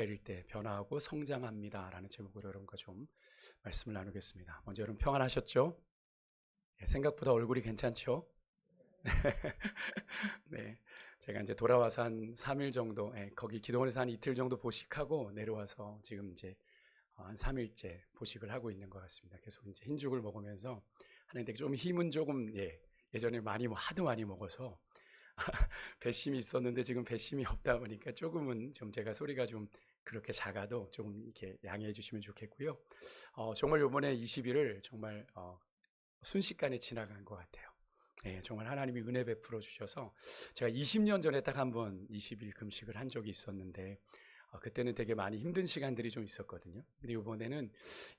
내릴 때 변화하고 성장합니다라는 제목으로 여러분과 좀 말씀을 나누겠습니다. 먼저 여러분 평안하셨죠? 생각보다 얼굴이 괜찮죠? 네, 제가 이제 돌아와서 한 3일 정도, 거기 기도원에서 한 이틀 정도 보식하고 내려와서 지금 이제 한 3일째 보식을 하고 있는 것 같습니다. 계속 이제 흰죽을 먹으면서 하는데 좀 힘은 조금 예전에 하도 많이 먹어서 배심이 있었는데 지금 배심이 없다 보니까 조금은 좀 제가 소리가 좀 그렇게 작아도 조금 이렇게 양해해 주시면 좋겠고요. 정말 이번에 20일을 정말 순식간에 지나간 것 같아요. 정말 하나님이 은혜 베풀어 주셔서 제가 20년 전에 딱 한 번 20일 금식을 한 적이 있었는데 그때는 되게 많이 힘든 시간들이 좀 있었거든요. 근데 이번에는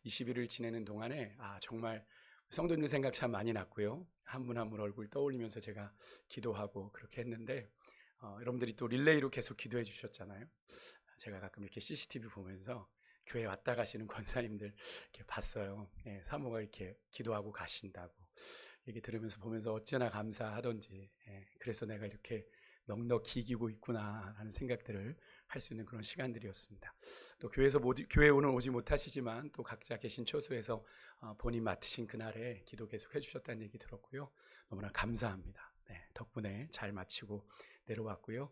20일을 지내는 동안에 정말 성도님 생각 참 많이 났고요. 한 분 한 분 얼굴 떠올리면서 제가 기도하고 그렇게 했는데 여러분들이 또 릴레이로 계속 기도해 주셨잖아요. 제가 가끔 이렇게 CCTV 보면서 교회 왔다 가시는 권사님들 이렇게 봤어요. 사모가 이렇게 기도하고 가신다고 얘기 들으면서 보면서 어찌나 감사하던지, 그래서 내가 이렇게 넉넉히 이기고 있구나 하는 생각들을 할 수 있는 그런 시간들이었습니다. 또 교회 오늘 오지 못하시지만 또 각자 계신 처소에서 본인 맡으신 그날에 기도 계속 해주셨다는 얘기 들었고요. 너무나 감사합니다. 덕분에 잘 마치고 내려왔고요.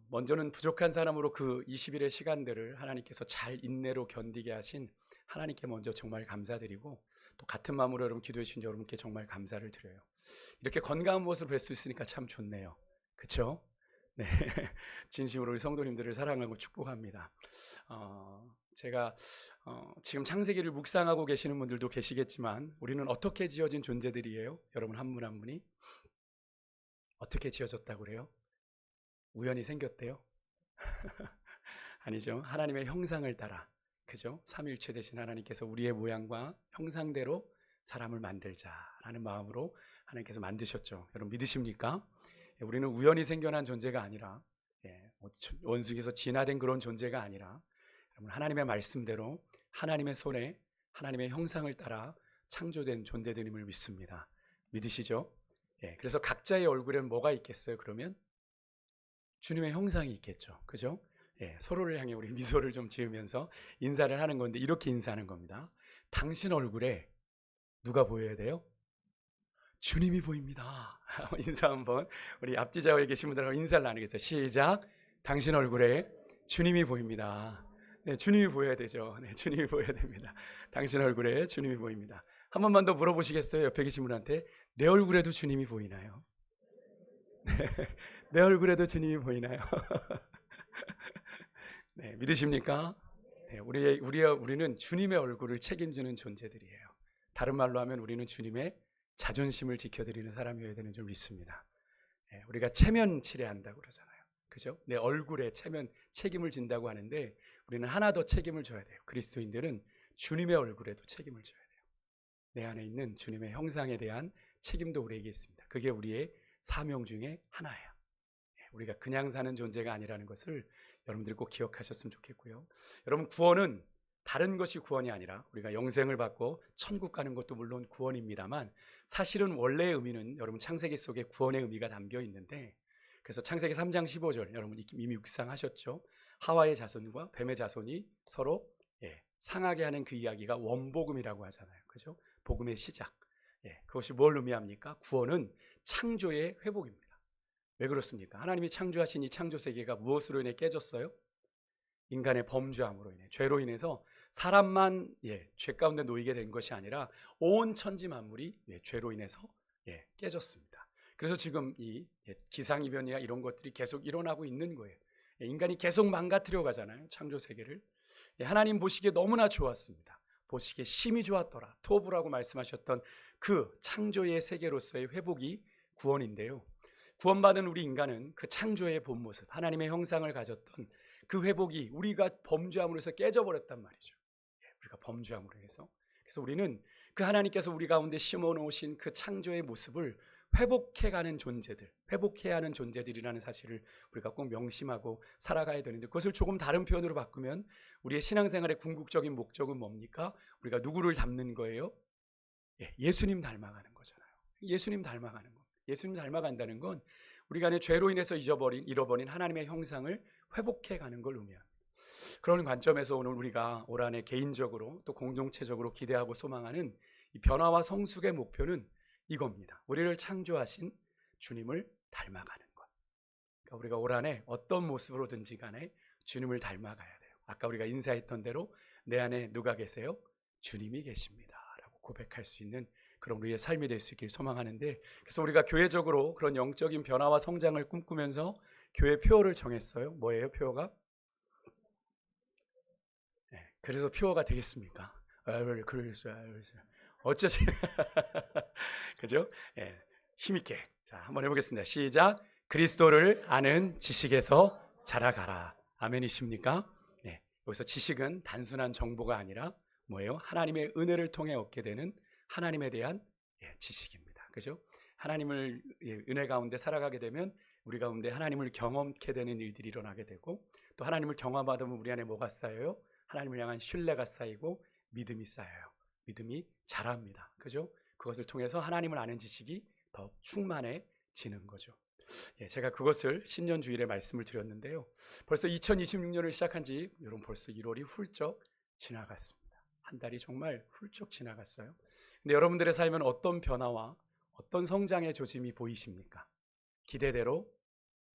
먼저는 부족한 사람으로 그 20일의 시간들을 하나님께서 잘 인내로 견디게 하신 하나님께 먼저 정말 감사드리고, 또 같은 마음으로 여러분 기도해 주신 여러분께 정말 감사를 드려요. 이렇게 건강한 모습을 뵐 수 있으니까 참 좋네요. 그렇죠? 네, 진심으로 우리 성도님들을 사랑하고 축복합니다. 제가 지금 창세기를 묵상하고 계시는 분들도 계시겠지만 우리는 어떻게 지어진 존재들이에요? 여러분 한 분 한 분이 어떻게 지어졌다고 그래요? 우연히 생겼대요? 아니죠. 하나님의 형상을 따라, 그죠? 삼위일체 되신 하나님께서 우리의 모양과 형상대로 사람을 만들자라는 마음으로 하나님께서 만드셨죠. 여러분 믿으십니까? 우리는 우연히 생겨난 존재가 아니라, 원숭이에서 진화된 그런 존재가 아니라, 여러분 하나님의 말씀대로 하나님의 손에 하나님의 형상을 따라 창조된 존재들임을 믿습니다. 믿으시죠? 그래서 각자의 얼굴에는 뭐가 있겠어요? 그러면 주님의 형상이 있겠죠. 그죠? 서로를 향해 우리 미소를 좀 지으면서 인사를 하는 건데, 이렇게 인사하는 겁니다. 당신 얼굴에 누가 보여야 돼요? 주님이 보입니다. 인사 한번 우리 앞뒤 좌우에 계신 분들하고 인사를 나누겠어요. 시작. 당신 얼굴에 주님이 보입니다. 네, 주님이 보여야 되죠. 네, 주님이 보여야 됩니다. 당신 얼굴에 주님이 보입니다. 한 번만 더 물어보시겠어요? 옆에 계신 분한테 내 얼굴에도 주님이 보이나요? 네, 내 얼굴에도 주님이 보이나요? 네, 믿으십니까? 네, 우리는 주님의 얼굴을 책임지는 존재들이에요. 다른 말로 하면 우리는 주님의 자존심을 지켜드리는 사람이어야 되는 줄 믿습니다. 우리가 체면 치레한다고 그러잖아요. 그죠? 내 얼굴에 체면 책임을 진다고 하는데 우리는 하나 더 책임을 져야 돼요. 그리스도인들은 주님의 얼굴에도 책임을 져야 돼요. 내 안에 있는 주님의 형상에 대한 책임도 우리에게 있습니다. 그게 우리의 사명 중에 하나예요. 우리가 그냥 사는 존재가 아니라는 것을 여러분들이 꼭 기억하셨으면 좋겠고요. 여러분 구원은 다른 것이 구원이 아니라 우리가 영생을 받고 천국 가는 것도 물론 구원입니다만, 사실은 원래의 의미는 여러분 창세기 속에 구원의 의미가 담겨 있는데, 그래서 창세기 3장 15절 여러분 이미 묵상하셨죠. 하와의 자손과 뱀의 자손이 서로 상하게 하는 그 이야기가 원복음이라고 하잖아요. 그죠? 복음의 시작. 그것이 뭘 의미합니까? 구원은 창조의 회복입니다. 왜 그렇습니까? 하나님이 창조하신 이 창조 세계가 무엇으로 인해 깨졌어요? 인간의 범죄함으로 인해, 죄로 인해서 사람만 죄 가운데 놓이게 된 것이 아니라 온 천지 만물이 죄로 인해서 깨졌습니다. 그래서 지금 이 기상이변이나 이런 것들이 계속 일어나고 있는 거예요. 인간이 계속 망가뜨려 가잖아요. 창조 세계를. 하나님 보시기에 너무나 좋았습니다. 보시기에 심히 좋았더라. 토부라고 말씀하셨던 그 창조의 세계로서의 회복이 구원인데요. 구원받은 우리 인간은 그 창조의 본 모습, 하나님의 형상을 가졌던 그 회복이 우리가 범죄함으로 해서 깨져버렸단 말이죠. 우리가 범죄함으로 해서. 그래서 우리는 그 하나님께서 우리 가운데 심어놓으신 그 창조의 모습을 회복해가는 존재들, 회복해야 하는 존재들이라는 사실을 우리가 꼭 명심하고 살아가야 되는데, 그것을 조금 다른 표현으로 바꾸면 우리의 신앙생활의 궁극적인 목적은 뭡니까? 우리가 누구를 닮는 거예요? 예수님 닮아가는 거잖아요. 예수님 닮아가는 거. 예수님 닮아간다는 건 우리가 안에 죄로 인해서 잃어버린 하나님의 형상을 회복해가는 걸 의미합니다. 그런 관점에서 오늘 우리가 올 한해 개인적으로 또 공동체적으로 기대하고 소망하는 이 변화와 성숙의 목표는 이겁니다. 우리를 창조하신 주님을 닮아가는 것. 그러니까 우리가 올 한해 어떤 모습으로든지 간에 주님을 닮아가야 돼요. 아까 우리가 인사했던 대로 내 안에 누가 계세요? 주님이 계십니다 라고 고백할 수 있는 그런 우리의 삶이 될 수 있길 소망하는데, 그래서 우리가 교회적으로 그런 영적인 변화와 성장을 꿈꾸면서 교회 표어를 정했어요. 뭐예요 표어가? 네, 그래서 표어가 되겠습니까? 어쩌지? 그죠? 네, 힘있게 자 한번 해보겠습니다. 시작. 그리스도를 아는 지식에서 자라가라. 아멘이십니까? 네, 여기서 지식은 단순한 정보가 아니라 뭐예요? 하나님의 은혜를 통해 얻게 되는 하나님에 대한 지식입니다. 그죠? 하나님을 은혜 가운데 살아가게 되면 우리 가운데 하나님을 경험케 되는 일들이 일어나게 되고, 또 하나님을 경험하다면 우리 안에 뭐가 쌓여요? 하나님을 향한 신뢰가 쌓이고 믿음이 쌓여요. 믿음이 자랍니다. 그죠? 그것을 통해서 하나님을 아는 지식이 더 충만해지는 거죠. 제가 그것을 신년주일에 말씀을 드렸는데요. 벌써 2026년을 시작한 지 여러분 벌써 1월이 훌쩍 지나갔습니다. 한 달이 정말 훌쩍 지나갔어요. 근데 여러분들의 삶은 어떤 변화와 어떤 성장의 조짐이 보이십니까? 기대대로,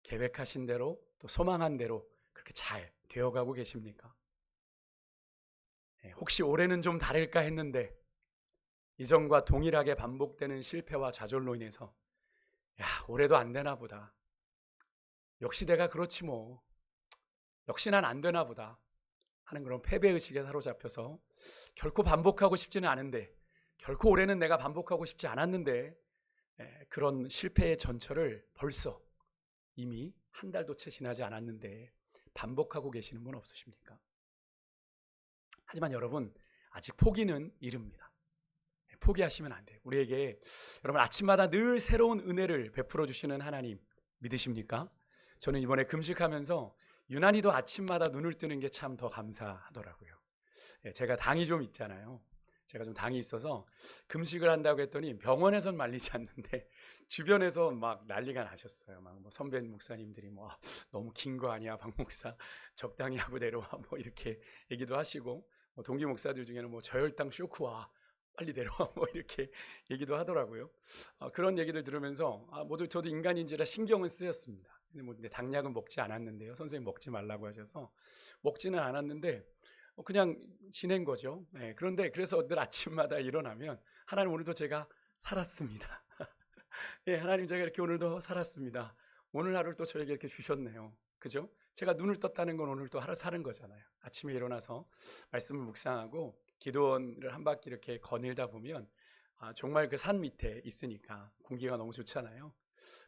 계획하신 대로, 또 소망한 대로 그렇게 잘 되어가고 계십니까? 혹시 올해는 좀 다를까 했는데 이전과 동일하게 반복되는 실패와 좌절로 인해서 올해도 안 되나 보다. 역시 내가 그렇지 뭐. 역시 난 안 되나 보다 하는 그런 패배의식에 사로잡혀서 결코 반복하고 싶지는 않은데, 결코 올해는 내가 반복하고 싶지 않았는데 그런 실패의 전철을 벌써 이미 한 달도 채 지나지 않았는데 반복하고 계시는 분 없으십니까? 하지만 여러분, 아직 포기는 이릅니다. 포기하시면 안 돼요. 우리에게 여러분 아침마다 늘 새로운 은혜를 베풀어 주시는 하나님 믿으십니까? 저는 이번에 금식하면서 유난히도 아침마다 눈을 뜨는 게 참 더 감사하더라고요. 제가 당이 좀 있잖아요. 제가 좀 당이 있어서 금식을 한다고 했더니 병원에선 말리지 않는데 주변에서 막 난리가 나셨어요. 막 뭐 선배 목사님들이 뭐 너무 긴 거 아니야, 박 목사 적당히 하고 내려와 뭐 이렇게 얘기도 하시고, 뭐 동기 목사들 중에는 뭐 저혈당 쇼크 와 빨리 내려와 뭐 이렇게 얘기도 하더라고요. 그런 얘기를 들으면서 모두 저도 인간인지라 신경은 쓰였습니다. 근데 뭐 당약은 먹지 않았는데요. 선생님 먹지 말라고 하셔서 먹지는 않았는데 그냥 지낸 거죠. 그런데 그래서 늘 아침마다 일어나면 하나님 오늘도 제가 살았습니다. 하나님 제가 이렇게 오늘도 살았습니다. 오늘 하루를 또 저에게 이렇게 주셨네요. 그죠? 제가 눈을 떴다는 건 오늘 또 하루 사는 거잖아요. 아침에 일어나서 말씀을 묵상하고 기도원을 한 바퀴 이렇게 거닐다 보면 정말 그 산 밑에 있으니까 공기가 너무 좋잖아요.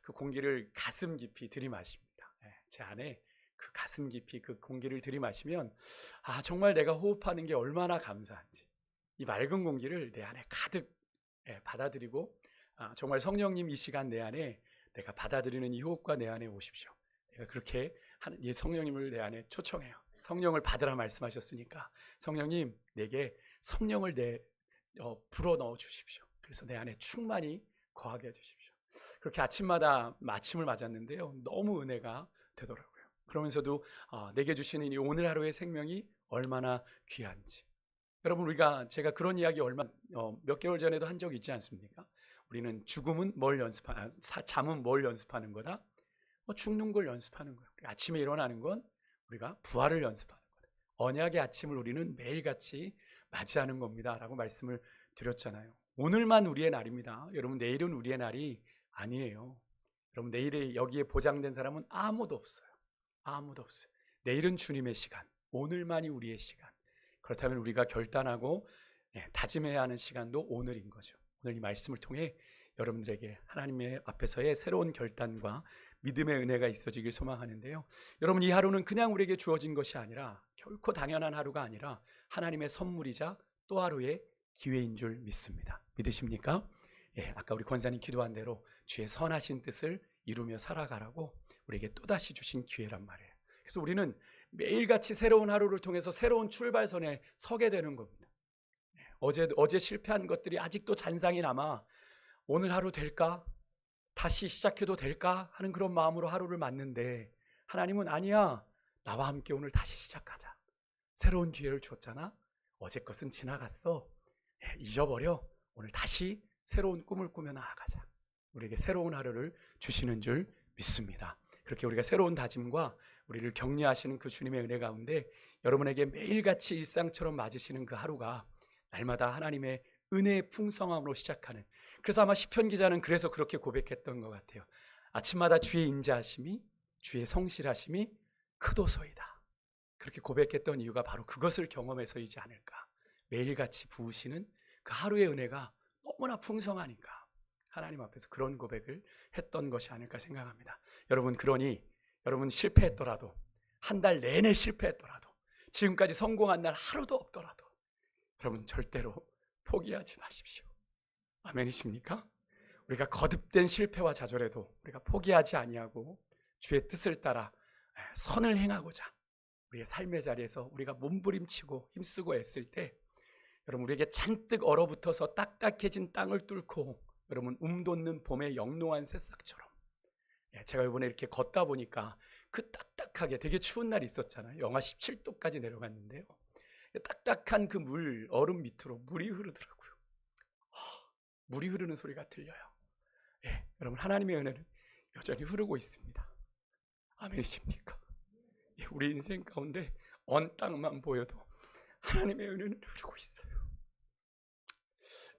그 공기를 가슴 깊이 들이마십니다. 제 안에 그 가슴 깊이 그 공기를 들이마시면 정말 내가 호흡하는 게 얼마나 감사한지, 이 맑은 공기를 내 안에 가득 받아들이고 정말 성령님 이 시간 내 안에 내가 받아들이는 이 호흡과 내 안에 오십시오. 내가 그렇게 이 성령님을 내 안에 초청해요. 성령을 받으라 말씀하셨으니까 성령님 내게 성령을 불어 넣어 주십시오. 그래서 내 안에 충만히 거하게 해주십시오. 그렇게 아침마다 아침을 맞았는데요, 너무 은혜가 되더라고요. 그러면서도 내게 주시는 이 오늘 하루의 생명이 얼마나 귀한지. 여러분 제가 그런 이야기 몇 개월 전에도 한 적이 있지 않습니까? 우리는 잠은 뭘 연습하는 거다? 죽는 걸 연습하는 거예요. 아침에 일어나는 건 우리가 부활을 연습하는 거예요. 언약의 아침을 우리는 매일같이 맞이하는 겁니다 라고 말씀을 드렸잖아요. 오늘만 우리의 날입니다. 여러분 내일은 우리의 날이 아니에요. 여러분 내일에 여기에 보장된 사람은 아무도 없어요. 아무도 없어요. 내일은 주님의 시간, 오늘만이 우리의 시간. 그렇다면 우리가 결단하고 다짐해야 하는 시간도 오늘인 거죠. 오늘 이 말씀을 통해 여러분들에게 하나님의 앞에서의 새로운 결단과 믿음의 은혜가 있어지길 소망하는데요. 여러분 이 하루는 그냥 우리에게 주어진 것이 아니라 결코 당연한 하루가 아니라 하나님의 선물이자 또 하루의 기회인 줄 믿습니다. 믿으십니까? 아까 우리 권사님 기도한 대로 주의 선하신 뜻을 이루며 살아가라고 우리에게 또다시 주신 기회란 말이에요. 그래서 우리는 매일같이 새로운 하루를 통해서 새로운 출발선에 서게 되는 겁니다. 어제 실패한 것들이 아직도 잔상이 남아 오늘 하루 될까? 다시 시작해도 될까? 하는 그런 마음으로 하루를 맞는데 하나님은 아니야, 나와 함께 오늘 다시 시작하자. 새로운 기회를 줬잖아. 어제 것은 지나갔어. 잊어버려. 오늘 다시 새로운 꿈을 꾸며 나아가자. 우리에게 새로운 하루를 주시는 줄 믿습니다. 그렇게 우리가 새로운 다짐과 우리를 격려하시는 그 주님의 은혜 가운데 여러분에게 매일같이 일상처럼 맞으시는 그 하루가 날마다 하나님의 은혜의 풍성함으로 시작하는, 그래서 아마 시편 기자는 그래서 그렇게 고백했던 것 같아요. 아침마다 주의 인자하심이, 주의 성실하심이 크도소이다. 그렇게 고백했던 이유가 바로 그것을 경험해서이지 않을까. 매일같이 부으시는 그 하루의 은혜가 너무나 풍성하니까 하나님 앞에서 그런 고백을 했던 것이 아닐까 생각합니다. 여러분, 그러니 여러분 실패했더라도, 한 달 내내 실패했더라도, 지금까지 성공한 날 하루도 없더라도 여러분 절대로 포기하지 마십시오. 아멘이십니까? 우리가 거듭된 실패와 좌절에도 우리가 포기하지 아니하고 주의 뜻을 따라 선을 행하고자 우리의 삶의 자리에서 우리가 몸부림치고 힘쓰고 애쓸 때 여러분 우리에게 잔뜩 얼어붙어서 딱딱해진 땅을 뚫고 여러분 돋는 봄의 영롱한 새싹처럼, 제가 이번에 이렇게 걷다 보니까 그 딱딱하게 되게 추운 날이 있었잖아요. 영하 17도까지 내려갔는데요. 딱딱한 그 얼음 밑으로 물이 흐르더라고요. 물이 흐르는 소리가 들려요. 여러분 하나님의 은혜는 여전히 흐르고 있습니다. 아멘이십니까? 우리 인생 가운데 언 땅만 보여도 하나님의 은혜는 흐르고 있어요.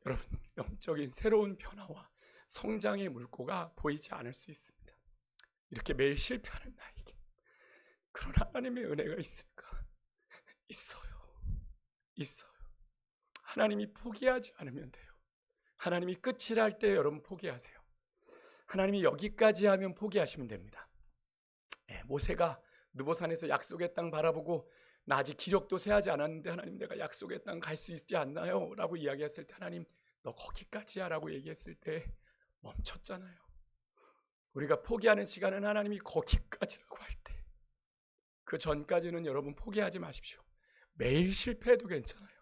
여러분 영적인 새로운 변화와 성장의 물꼬가 보이지 않을 수 있습니다. 이렇게 매일 실패하는 나에게 그런 하나님의 은혜가 있을까? 있어요. 하나님이 포기하지 않으면 돼요. 하나님이 끝이라 할 때 여러분 포기하세요. 하나님이 여기까지 하면 포기하시면 됩니다. 모세가 느보산에서 약속의 땅 바라보고 나 아직 기력도 세하지 않았는데 하나님 내가 약속의 땅 갈 수 있지 않나요? 라고 이야기했을 때 하나님 너 거기까지야 라고 얘기했을 때 멈췄잖아요. 우리가 포기하는 시간은 하나님이 거기까지라고 할 때, 그 전까지는 여러분 포기하지 마십시오. 매일 실패해도 괜찮아요.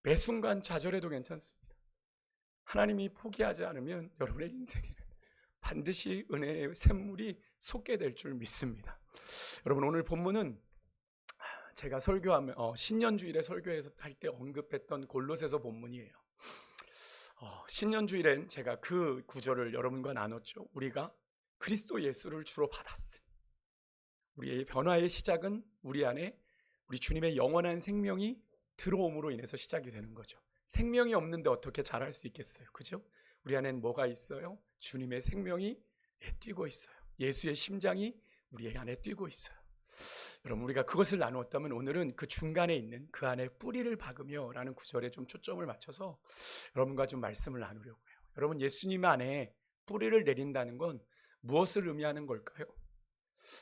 매 순간 좌절해도 괜찮습니다. 하나님이 포기하지 않으면 여러분의 인생에는 반드시 은혜의 샘물이 솟게 될 줄 믿습니다. 여러분 오늘 본문은 제가 설교하면 신년주일에 설교할 때 언급했던 골로새서 본문이에요. 신년주일엔 제가 그 구절을 여러분과 나눴죠. 우리가 그리스도 예수를 주로 받았으니 우리의 변화의 시작은 우리 안에 우리 주님의 영원한 생명이 들어옴으로 인해서 시작이 되는 거죠. 생명이 없는데 어떻게 잘할 수 있겠어요? 그죠? 우리 안엔 뭐가 있어요? 주님의 생명이 뛰고 있어요. 예수의 심장이 우리 안에 뛰고 있어요. 여러분 우리가 그것을 나누었다면 오늘은 그 중간에 있는 그 안에 뿌리를 박으며 라는 구절에 좀 초점을 맞춰서 여러분과 좀 말씀을 나누려고 해요. 여러분 예수님 안에 뿌리를 내린다는 건 무엇을 의미하는 걸까요?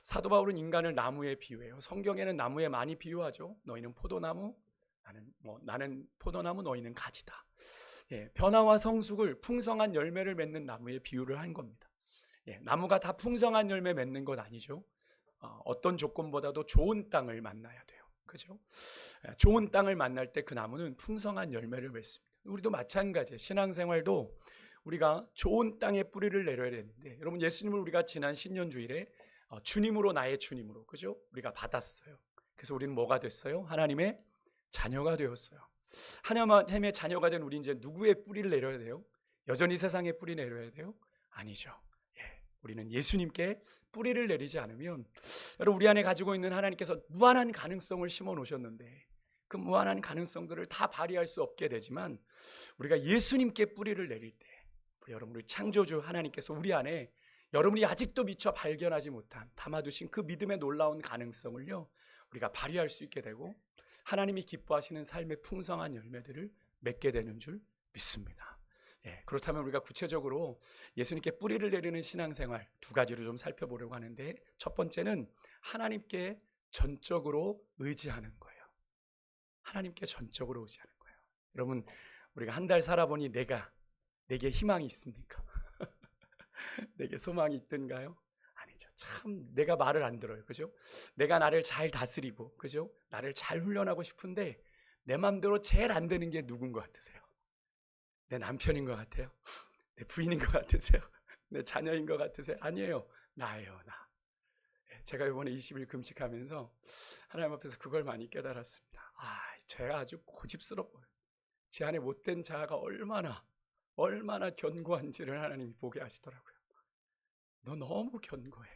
사도 바울은 인간을 나무에 비유해요. 성경에는 나무에 많이 비유하죠. 너희는 포도나무, 나는 포도나무, 너희는 가지다. 변화와 성숙을 풍성한 열매를 맺는 나무에 비유를 한 겁니다. 나무가 다 풍성한 열매 맺는 건 아니죠. 어떤 조건보다도 좋은 땅을 만나야 돼요. 그죠? 좋은 땅을 만날 때 그 나무는 풍성한 열매를 맺습니다. 우리도 마찬가지예요. 신앙생활도 우리가 좋은 땅에 뿌리를 내려야 되는데, 여러분 예수님을 우리가 지난 신년주일에 주님으로, 나의 주님으로, 그죠? 우리가 받았어요. 그래서 우리는 뭐가 됐어요? 하나님의 자녀가 되었어요. 하나님의 자녀가 된 우리 이제 누구의 뿌리를 내려야 돼요? 여전히 세상에 뿌리 내려야 돼요? 아니죠. 우리는 예수님께 뿌리를 내리지 않으면 여러분 우리 안에 가지고 있는 하나님께서 무한한 가능성을 심어 놓으셨는데 그 무한한 가능성들을 다 발휘할 수 없게 되지만, 우리가 예수님께 뿌리를 내릴 때 여러분 우리 창조주 하나님께서 우리 안에 여러분이 아직도 미처 발견하지 못한 담아두신 그 믿음의 놀라운 가능성을요 우리가 발휘할 수 있게 되고 하나님이 기뻐하시는 삶의 풍성한 열매들을 맺게 되는 줄 믿습니다. 그렇다면 우리가 구체적으로 예수님께 뿌리를 내리는 신앙생활 두 가지를 좀 살펴보려고 하는데, 첫 번째는 하나님께 전적으로 의지하는 거예요. 하나님께 전적으로 의지하는 거예요. 여러분 우리가 한 달 살아보니 내게 희망이 있습니까? 내게 소망이 있던가요? 아니죠. 참 내가 말을 안 들어요. 그죠? 내가 나를 잘 다스리고, 그죠? 나를 잘 훈련하고 싶은데 내 마음대로 제일 안 되는 게 누군 것 같으세요? 내 남편인 것 같아요? 내 부인인 것 같으세요? 내 자녀인 것 같으세요? 아니에요. 나예요, 나. 제가 이번에 20일 금식하면서 하나님 앞에서 그걸 많이 깨달았습니다. 제가 아주 고집스러워요. 제 안에 못된 자아가 얼마나 견고한지를 하나님이 보게 하시더라고요. 너 너무 견고해.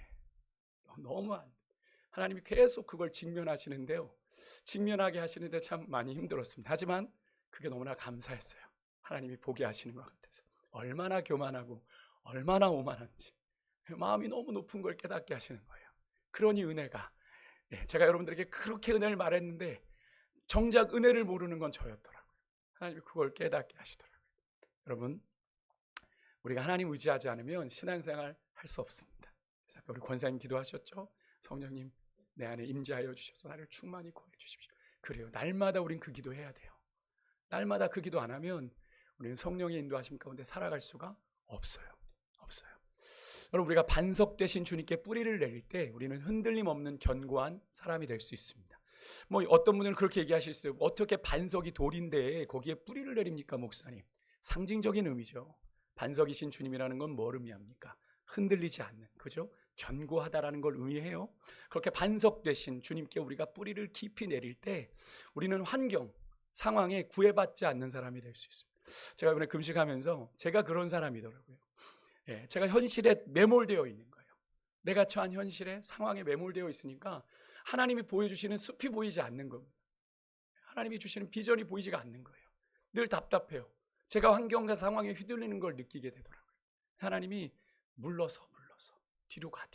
너 너무 안 돼. 하나님이 계속 그걸 직면하시는데요. 직면하게 하시는데 참 많이 힘들었습니다. 하지만 그게 너무나 감사했어요. 하나님이 보게 하시는 것 같아서. 얼마나 교만하고 얼마나 오만한지. 마음이 너무 높은 걸 깨닫게 하시는 거예요. 그러니 은혜가, 제가 여러분들에게 그렇게 은혜를 말했는데 정작 은혜를 모르는 건 저였더라고요. 하나님이 그걸 깨닫게 하시더라고요. 여러분, 우리가 하나님 의지하지 않으면 신앙생활 할 수 없습니다. 우리 권사님 기도하셨죠? 성령님 내 안에 임재하여 주셔서 나를 충만히 구해 주십시오. 그래요. 날마다 우린 그 기도해야 돼요. 날마다 그 기도 안 하면 우리는 성령의 인도하심 가운데 살아갈 수가 없어요. 여러분, 우리가 반석 되신 주님께 뿌리를 내릴 때 우리는 흔들림 없는 견고한 사람이 될 수 있습니다. 어떤 분들은 그렇게 얘기하실 수 있어요. 어떻게 반석이 돌인데 거기에 뿌리를 내립니까, 목사님? 상징적인 의미죠. 반석이신 주님이라는 건 뭘 의미합니까? 흔들리지 않는, 그죠? 견고하다라는 걸 의미해요. 그렇게 반석 되신 주님께 우리가 뿌리를 깊이 내릴 때 우리는 환경, 상황에 구애받지 않는 사람이 될 수 있습니다. 제가 이번에 금식하면서 제가 그런 사람이더라고요. 제가 현실에 매몰되어 있는 거예요. 내가 처한 현실에, 상황에 매몰되어 있으니까 하나님이 보여주시는 숲이 보이지 않는 겁니다. 하나님이 주시는 비전이 보이지가 않는 거예요. 늘 답답해요. 제가 환경과 상황에 휘둘리는 걸 느끼게 되더라고요. 하나님이 물러서 뒤로 가.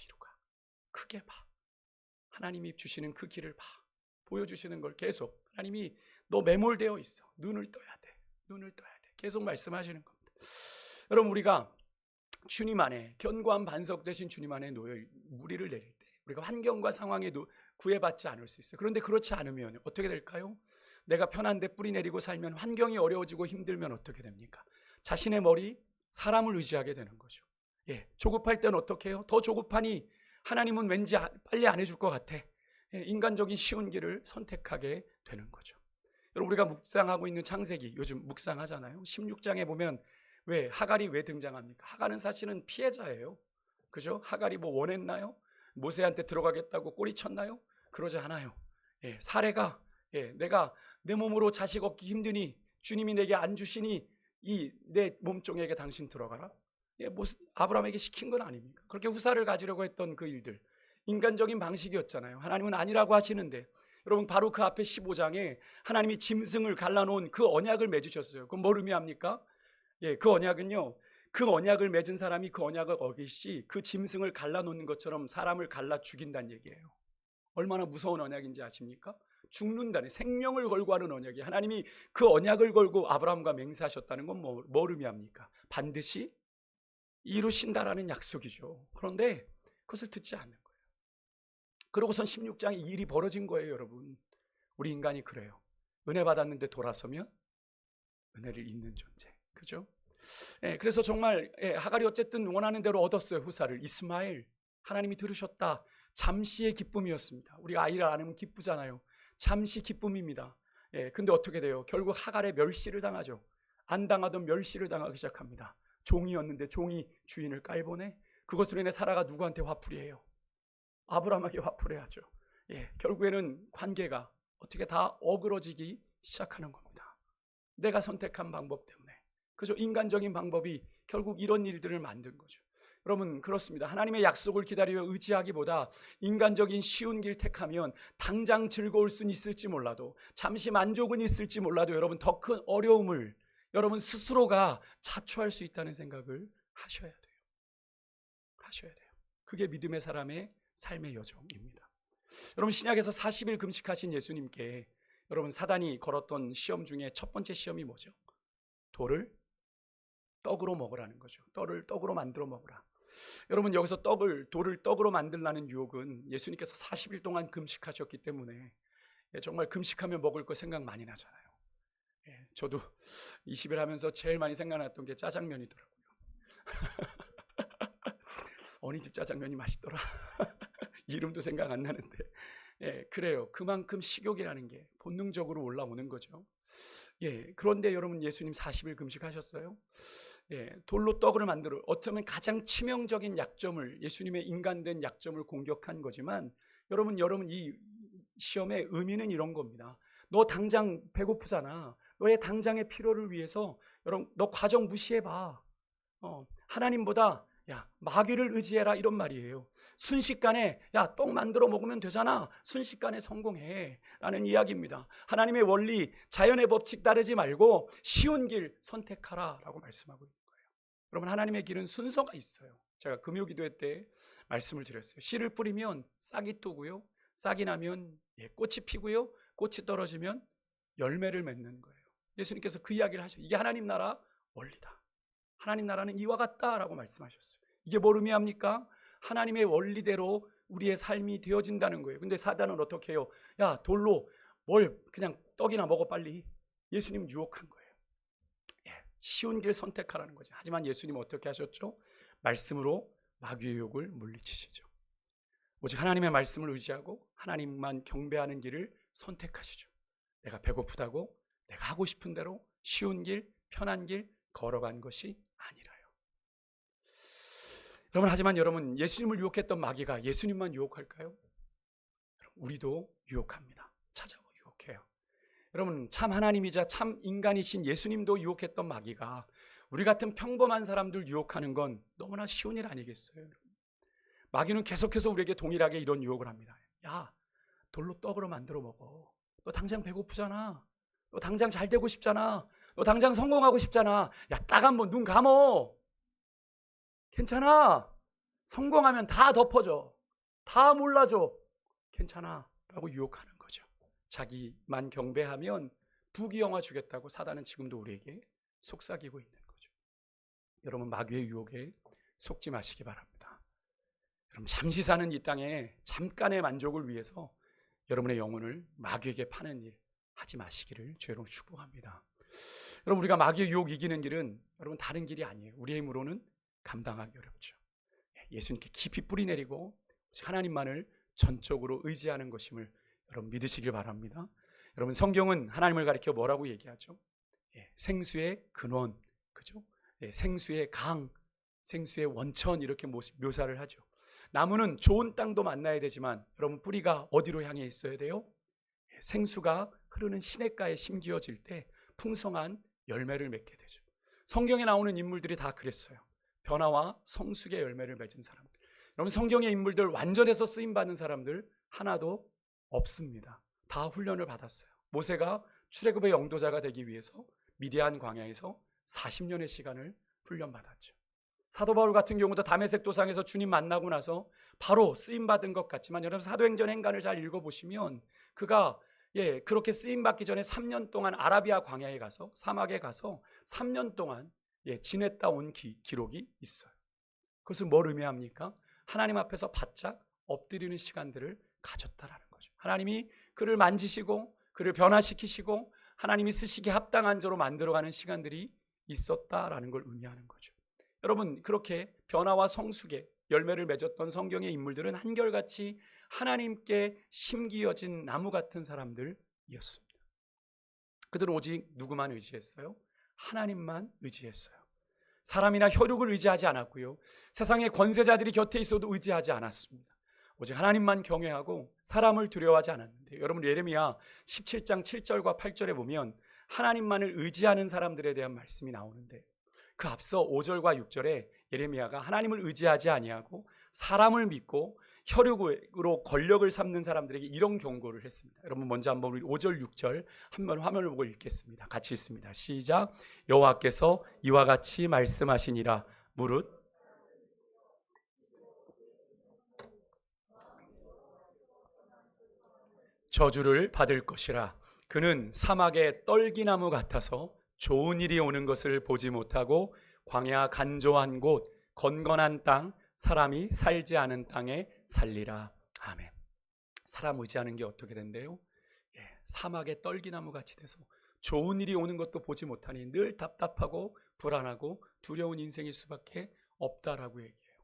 크게 봐. 하나님이 주시는 그 길을 봐. 보여주시는 걸 계속, 하나님이 너 매몰되어 있어. 눈을 떠야 돼. 계속 말씀하시는 겁니다. 여러분, 우리가 주님 안에, 견고한 반석 되신 주님 안에 놓여 무리를 내릴 때 우리가 환경과 상황에 구애받지 않을 수 있어요. 그런데 그렇지 않으면 어떻게 될까요? 내가 편한데 뿌리 내리고 살면 환경이 어려워지고 힘들면 어떻게 됩니까? 자신의 머리, 사람을 의지하게 되는 거죠. 조급할 때는 어떻게 해요? 더 조급하니 하나님은 왠지 빨리 안 해줄 것 같아. 인간적인 쉬운 길을 선택하게 되는 거죠. 여러분, 우리가 묵상하고 있는 창세기, 요즘 묵상하잖아요. 16장에 보면 하갈이 왜 등장합니까? 하갈은 사실은 피해자예요. 그죠? 하갈이 원했나요? 모세한테 들어가겠다고 꼬리 쳤나요? 그러지 않아요. 사례가, 내가 내 몸으로 자식 얻기 힘드니 주님이 내게 안 주시니 이 내 몸종에게 당신 들어가라. 아브라함에게 시킨 건 아닙니까? 그렇게 후사를 가지려고 했던 그 일들, 인간적인 방식이었잖아요. 하나님은 아니라고 하시는데, 여러분, 바로 그 앞에 15장에 하나님이 짐승을 갈라놓은 그 언약을 맺으셨어요. 그건 뭘 의미합니까? 그 언약은요, 그 언약을 맺은 사람이 그 언약을 어길 시 그 짐승을 갈라놓는 것처럼 사람을 갈라 죽인다는 얘기예요. 얼마나 무서운 언약인지 아십니까? 죽는다는, 생명을 걸고 하는 언약이, 하나님이 그 언약을 걸고 아브라함과 맹세하셨다는 건 뭘 의미합니까? 반드시 이루신다라는 약속이죠. 그런데 그것을 듣지 않는 거예요. 그러고선 16장에 일이 벌어진 거예요. 여러분, 우리 인간이 그래요. 은혜 받았는데 돌아서면 은혜를 잊는 존재, 그죠? 그래서 정말 하갈이 어쨌든 원하는 대로 얻었어요. 후사를, 이스마엘. 하나님이 들으셨다. 잠시의 기쁨이었습니다. 우리가 아이를 안으면 기쁘잖아요. 잠시 기쁨입니다. 근데 어떻게 돼요? 결국 하갈의 멸시를 당하죠. 안 당하던 멸시를 당하기 시작합니다. 종이었는데 종이 주인을 깔보내. 그것으로 인해 사라가 누구한테 화풀이해요? 아브라함에게 화풀이하죠. 결국에는 관계가 어떻게 다 어그러지기 시작하는 겁니다. 내가 선택한 방법 때문에. 그죠? 인간적인 방법이 결국 이런 일들을 만든 거죠. 여러분, 그렇습니다. 하나님의 약속을 기다리며 의지하기보다 인간적인 쉬운 길 택하면 당장 즐거울 수는 있을지 몰라도, 잠시 만족은 있을지 몰라도, 여러분, 더 큰 어려움을 여러분 스스로가 자초할 수 있다는 생각을 하셔야 돼요. 그게 믿음의 사람의 삶의 여정입니다. 여러분, 신약에서 40일 금식하신 예수님께 여러분, 사단이 걸었던 시험 중에 첫 번째 시험이 뭐죠? 돌을 떡으로 먹으라는 거죠. 떡으로 만들어 먹으라. 여러분, 여기서 돌을 떡으로 만들라는 유혹은 예수님께서 40일 동안 금식하셨기 때문에 정말 금식하면 먹을 거 생각 많이 나잖아요. 저도 20일 하면서 제일 많이 생각났던 게 짜장면이더라고요. 어느 집 짜장면이 맛있더라. 이름도 생각 안 나는데 그래요. 그만큼 식욕이라는 게 본능적으로 올라오는 거죠. 그런데 여러분, 예수님 40일 금식하셨어요. 돌로 떡을 만들어, 어쩌면 가장 치명적인 약점을, 예수님의 인간된 약점을 공격한 거지만, 여러분 이 시험의 의미는 이런 겁니다. 너 당장 배고프잖아. 너의 당장의 필요를 위해서 여러분, 너 과정 무시해봐. 하나님보다 마귀를 의지해라, 이런 말이에요. 순식간에 떡 만들어 먹으면 되잖아. 순식간에 성공해 라는 이야기입니다. 하나님의 원리, 자연의 법칙 따르지 말고 쉬운 길 선택하라 라고 말씀하고 있는 거예요. 여러분, 하나님의 길은 순서가 있어요. 제가 금요기도회 때 말씀을 드렸어요. 씨를 뿌리면 싹이 트고요, 싹이 나면 꽃이 피고요, 꽃이 떨어지면 열매를 맺는 거예요. 예수님께서 그 이야기를 하셔요. 이게 하나님 나라 원리다. 하나님 나라는 이와 같다라고 말씀하셨어요. 이게 뭘 의미합니까? 하나님의 원리대로 우리의 삶이 되어진다는 거예요. 근데 사단은 어떻게 해요? 돌로 뭘 그냥 떡이나 먹어 빨리. 예수님 유혹한 거예요. 쉬운 길 선택하라는 거죠. 하지만 예수님은 어떻게 하셨죠? 말씀으로 마귀의 유혹을 물리치시죠. 오직 하나님의 말씀을 의지하고 하나님만 경배하는 길을 선택하시죠. 내가 배고프다고 내가 하고 싶은 대로 쉬운 길, 편한 길 걸어간 것이 아니라요. 하지만 여러분, 예수님을 유혹했던 마귀가 예수님만 유혹할까요? 우리도 유혹합니다. 찾아와 유혹해요. 여러분, 참 하나님이자 참 인간이신 예수님도 유혹했던 마귀가 우리 같은 평범한 사람들 유혹하는 건 너무나 쉬운 일 아니겠어요? 마귀는 계속해서 우리에게 동일하게 이런 유혹을 합니다. 돌로 떡으로 만들어 먹어. 너 당장 배고프잖아. 너 당장 잘 되고 싶잖아. 너 당장 성공하고 싶잖아. 딱 한번 눈 감어. 괜찮아. 성공하면 다 덮어져. 다 몰라줘. 괜찮아. 라고 유혹하는 거죠. 자기만 경배하면 부귀영화 주겠다고 사단은 지금도 우리에게 속삭이고 있는 거죠. 여러분, 마귀의 유혹에 속지 마시기 바랍니다. 여러분, 잠시 사는 이 땅에 잠깐의 만족을 위해서 여러분의 영혼을 마귀에게 파는 일 하지 마시기를 주로 축복합니다. 여러분, 우리가 마귀의 유혹 이기는 길은 여러분 다른 길이 아니에요. 우리의 힘으로는 감당하기 어렵죠. 예수님께 깊이 뿌리내리고 하나님만을 전적으로 의지하는 것임을 여러분 믿으시길 바랍니다. 여러분, 성경은 하나님을 가리켜 뭐라고 얘기하죠? 생수의 근원, 그죠? 생수의 강, 생수의 원천, 이렇게 묘사를 하죠. 나무는 좋은 땅도 만나야 되지만 여러분, 뿌리가 어디로 향해 있어야 돼요? 생수가 흐르는 시냇가에 심기어질 때 풍성한 열매를 맺게 되죠. 성경에 나오는 인물들이 다 그랬어요. 변화와 성숙의 열매를 맺은 사람들. 여러분, 성경의 인물들 완전해서 쓰임받는 사람들 하나도 없습니다. 다 훈련을 받았어요. 모세가 출애굽의 영도자가 되기 위해서 미디안 광야에서 40년의 시간을 훈련받았죠. 사도 바울 같은 경우도 다메섹 도상에서 주님 만나고 나서 바로 쓰임받은 것 같지만, 여러분 사도행전 행간을 잘 읽어보시면 그가 그렇게 쓰임받기 전에 3년 동안 아라비아 광야에 가서, 사막에 가서 3년 동안 지냈다 온 기록이 있어요. 그것을 뭘 의미합니까? 하나님 앞에서 바짝 엎드리는 시간들을 가졌다라는 거죠. 하나님이 그를 만지시고 그를 변화시키시고 하나님이 쓰시기에 합당한 자로 만들어가는 시간들이 있었다라는 걸 의미하는 거죠. 여러분, 그렇게 변화와 성숙의 열매를 맺었던 성경의 인물들은 한결같이 하나님께 심기어진 나무 같은 사람들이었습니다. 그들은 오직 누구만 의지했어요? 하나님만 의지했어요. 사람이나 혈육을 의지하지 않았고요, 세상의 권세자들이 곁에 있어도 의지하지 않았습니다. 오직 하나님만 경외하고 사람을 두려워하지 않았는데, 여러분 예레미야 17장 7절과 8절에 보면 하나님만을 의지하는 사람들에 대한 말씀이 나오는데, 그 앞서 5절과 6절에 예레미야가 하나님을 의지하지 아니하고 사람을 믿고 혈육으로 권력을 삼는 사람들에게 이런 경고를 했습니다. 여러분, 먼저 한번 우리 5절 6절 한번 화면을 보고 읽겠습니다. 같이 읽습니다. 시작. 여호와께서 이와 같이 말씀하시니라. 무릇 저주를 받을 것이라. 그는 사막의 떨기나무 같아서 좋은 일이 오는 것을 보지 못하고 광야 간조한 곳, 건건한 땅, 사람이 살지 않은 땅에 살리라. 아멘. 사람 의지하는 게 어떻게 된대요? 사막의 떨기나무 같이 돼서 좋은 일이 오는 것도 보지 못하니 늘 답답하고 불안하고 두려운 인생일 수밖에 없다라고 얘기해요.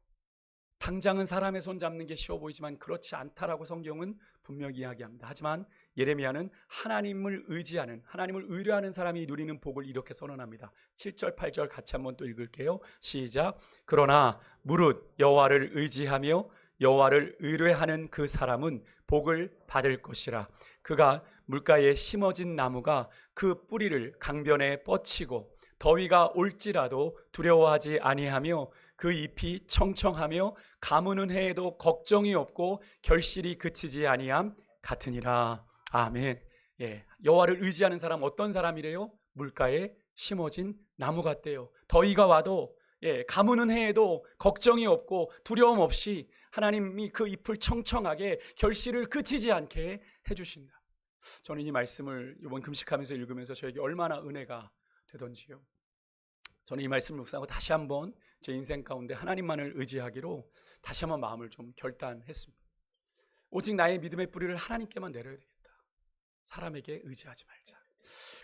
당장은 사람의 손 잡는 게 쉬워 보이지만 그렇지 않다라고 성경은 분명히 이야기합니다. 하지만 예레미야는 하나님을 의지하는, 하나님을 의뢰하는 사람이 누리는 복을 이렇게 선언합니다. 7절 8절 같이 한번 또 읽을게요. 시작. 그러나 무릇 여호와를 의지하며 여호와를 의뢰하는 그 사람은 복을 받을 것이라. 그가 물가에 심어진 나무가 그 뿌리를 강변에 뻗치고 더위가 올지라도 두려워하지 아니하며 그 잎이 청청하며 가무는 해에도 걱정이 없고 결실이 그치지 아니함 같으니라. 아멘. 예, 여호와를 의지하는 사람 어떤 사람이래요? 물가에 심어진 나무 같대요. 더위가 와도 가무는 해에도 걱정이 없고 두려움 없이 하나님이 그 잎을 청청하게 결실을 그치지 않게 해주신다. 저는 이 말씀을 이번 금식하면서 읽으면서 저에게 얼마나 은혜가 되던지요. 저는 이 말씀을 묵상하고 다시 한번 제 인생 가운데 하나님만을 의지하기로 다시 한번 마음을 좀 결단했습니다. 오직 나의 믿음의 뿌리를 하나님께만 내려야 되겠다. 사람에게 의지하지 말자.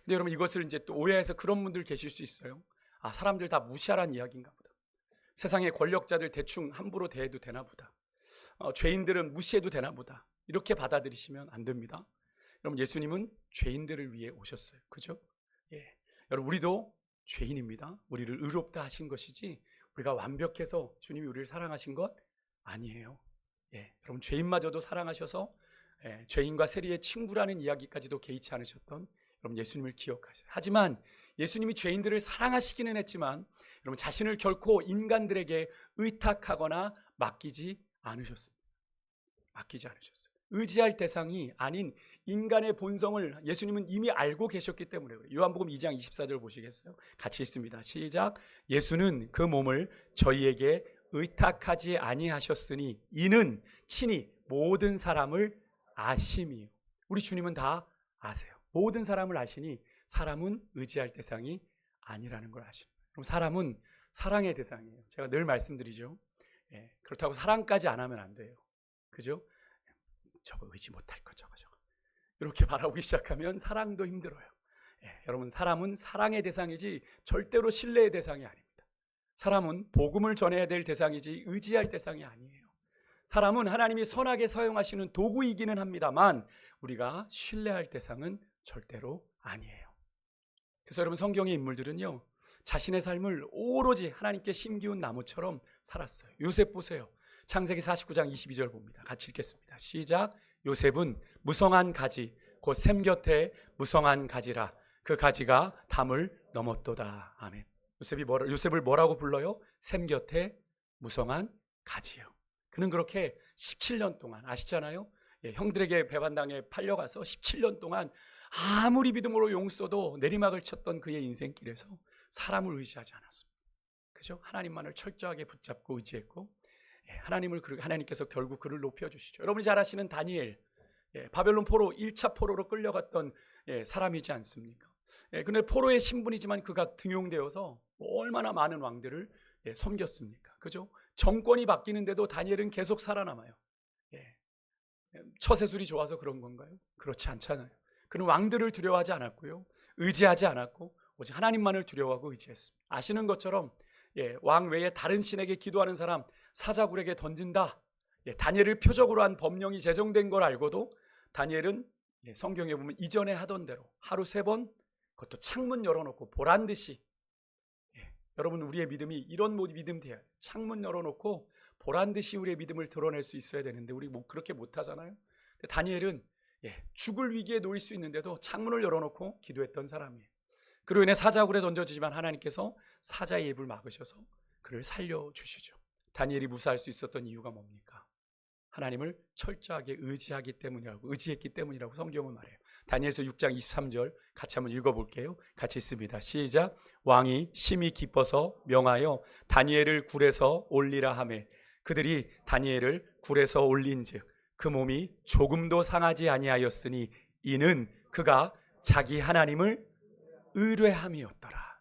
근데 여러분 이것을 이제 또 오해해서 그런 분들 계실 수 있어요. 아, 사람들 다 무시하라는 이야기인가 보다. 세상의 권력자들 대충 함부로 대해도 되나 보다. 죄인들은 무시해도 되나 보다. 이렇게 받아들이시면 안 됩니다. 여러분 예수님은 죄인들을 위해 오셨어요. 그죠? 예. 여러분 우리도 죄인입니다. 우리를 의롭다 하신 것이지 우리가 완벽해서 주님이 우리를 사랑하신 것 아니에요. 예. 여러분 죄인마저도 사랑하셔서 죄인과 세리의 친구라는 이야기까지도 개의치 않으셨던 여러분 예수님을 기억하세요. 하지만 예수님이 죄인들을 사랑하시기는 했지만 여러분 자신을 결코 인간들에게 의탁하거나 맡기지 않으셨습니다. 맡기지 않으셨어요. 의지할 대상이 아닌 인간의 본성을 예수님은 이미 알고 계셨기 때문에 그래요. 요한복음 2장 24절 보시겠어요? 같이 읽습니다. 시작. 예수는 그 몸을 저희에게 의탁하지 아니하셨으니 이는 친히 모든 사람을 아심이요. 우리 주님은 다 아세요. 모든 사람을 아시니 사람은 의지할 대상이 아니라는 걸 아십니다. 그럼 사람은 사랑의 대상이에요. 제가 늘 말씀드리죠. 그렇다고 사랑까지 안 하면 안 돼요. 그죠? 저거 의지 못할 거 저거 이렇게 바라보기 시작하면 사랑도 힘들어요. 여러분 사람은 사랑의 대상이지 절대로 신뢰의 대상이 아닙니다. 사람은 복음을 전해야 될 대상이지 의지할 대상이 아니에요. 사람은 하나님이 선하게 사용하시는 도구이기는 합니다만 우리가 신뢰할 대상은 절대로 아니에요. 그래서 여러분 성경의 인물들은요 자신의 삶을 오로지 하나님께 심기운 나무처럼 살았어요. 요셉 보세요. 창세기 49장 22절 봅니다. 같이 읽겠습니다. 시작. 요셉은 무성한 가지 곧 샘 곁에 무성한 가지라. 그 가지가 담을 넘었도다. 아멘. 요셉을 뭐라고 불러요? 샘 곁에 무성한 가지요. 그는 그렇게 17년 동안 아시잖아요. 형들에게 배반당해 팔려가서 17년 동안 아무리 믿음으로 용 써도 내리막을 쳤던 그의 인생길에서 사람을 의지하지 않았습니다. 그죠? 하나님만을 철저하게 붙잡고 의지했고 하나님께서 결국 그를 높여주시죠. 여러분이 잘 아시는 다니엘, 바벨론 포로 1차 포로로 끌려갔던 사람이지 않습니까? 근데 포로의 신분이지만 그가 등용되어서 얼마나 많은 왕들을 섬겼습니까? 그죠? 정권이 바뀌는데도 다니엘은 계속 살아남아요. 처세술이 좋아서 그런 건가요? 그렇지 않잖아요. 그는 왕들을 두려워하지 않았고요. 의지하지 않았고 오직 하나님만을 두려워하고 의지했습니다. 아시는 것처럼 왕 외에 다른 신에게 기도하는 사람 사자굴에게 던진다. 다니엘을 표적으로 한 법령이 제정된 걸 알고도 다니엘은 성경에 보면 이전에 하던 대로 하루 3번 그것도 창문 열어놓고 보란듯이 여러분 우리의 믿음이 이런 믿음 돼야 돼요. 창문 열어놓고 보란듯이 우리의 믿음을 드러낼 수 있어야 되는데 우리 그렇게 못하잖아요. 다니엘은 죽을 위기에 놓일 수 있는데도 창문을 열어놓고 기도했던 사람이에요. 그로 인해 사자굴에 던져지지만 하나님께서 사자의 입을 막으셔서 그를 살려주시죠. 다니엘이 무사할 수 있었던 이유가 뭡니까? 하나님을 철저하게 의지했기 때문이라고 성경은 말해요. 다니엘서 6장 23절 같이 한번 읽어볼게요. 같이 읽습니다. 시작. 왕이 심히 기뻐서 명하여 다니엘을 굴에서 올리라 하매 그들이 다니엘을 굴에서 올린즉 그 몸이 조금도 상하지 아니하였으니 이는 그가 자기 하나님을 의뢰함이었더라.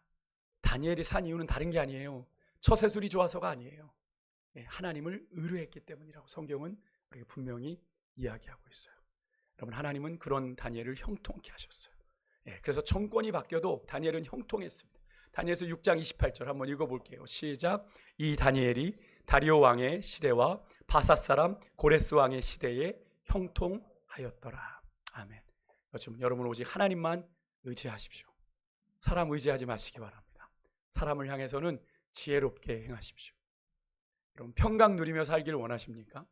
다니엘이 산 이유는 다른 게 아니에요. 처세술이 좋아서가 아니에요. 하나님을 의뢰했기 때문이라고 성경은 우리에게 분명히 이야기하고 있어요. 여러분 하나님은 그런 다니엘을 형통케 하셨어요. 그래서 정권이 바뀌어도 다니엘은 형통했습니다. 다니엘서 6장 28절 한번 읽어볼게요. 시작. 이 다니엘이 다리오 왕의 시대와 바사 사람 고레스 왕의 시대에 형통하였더라. 하였더라. 아멘. 여러분 오직 하나님만 의지하십시오. 사람 의지하지 마시기 바랍니다. 사람을 향해서는 지혜롭게 행하십시오. 여러분 평강 누리며 살기를 원하십니까?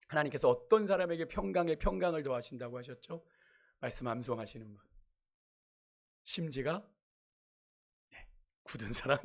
하나님께서 어떤 사람에게 평강에 평강을 더하신다고 하셨죠? 말씀 암송하시는 분. 심지가 굳은 사람,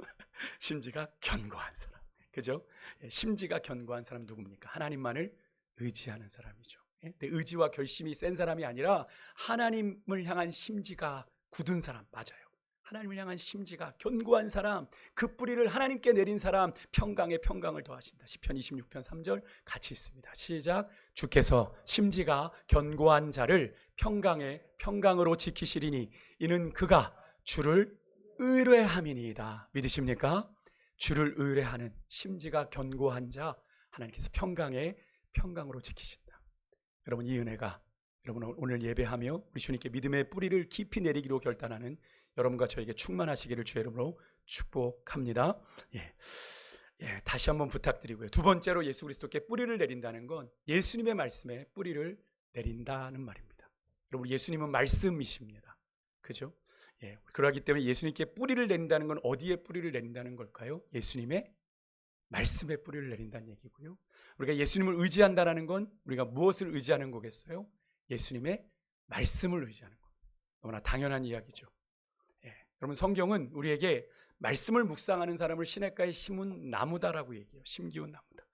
심지가 견고한 사람. 그죠? 심지가 견고한 사람 누굽니까? 하나님만을 의지하는 사람이죠. 내 의지와 결심이 센 사람이 아니라 하나님을 향한 심지가 굳은 사람. 맞아요. 하나님을 향한 심지가 견고한 사람, 그 뿌리를 하나님께 내린 사람, 평강에 평강을 더하신다. 시편 26편 3절 같이 있습니다. 시작. 주께서 심지가 견고한 자를 평강에 평강으로 지키시리니 이는 그가 주를 의뢰함이니이다. 믿으십니까? 주를 의뢰하는 심지가 견고한 자, 하나님께서 평강에 평강으로 지키신다. 여러분 이 은혜가 여러분 오늘 예배하며 우리 주님께 믿음의 뿌리를 깊이 내리기로 결단하는 여러분과 저에게 충만하시기를 주의 이름으로 축복합니다. 다시 한번 부탁드리고요. 두 번째로 예수 그리스도께 뿌리를 내린다는 건 예수님의 말씀에 뿌리를 내린다는 말입니다. 여러분 예수님은 말씀이십니다. 그죠? 그러기 때문에 예수님께 뿌리를 내린다는 건 어디에 뿌리를 내린다는 걸까요? 예수님의 말씀에 뿌리를 내린다는 얘기고요. 우리가 예수님을 의지한다는 건 우리가 무엇을 의지하는 거겠어요? 예수님의 말씀을 의지하는 것. 너무나 당연한 이야기죠. 여러분 성경은 우리에게 말씀을 묵상하는 사람을 시냇가에 심은 나무다라고 얘기해요. 심기운 나무다.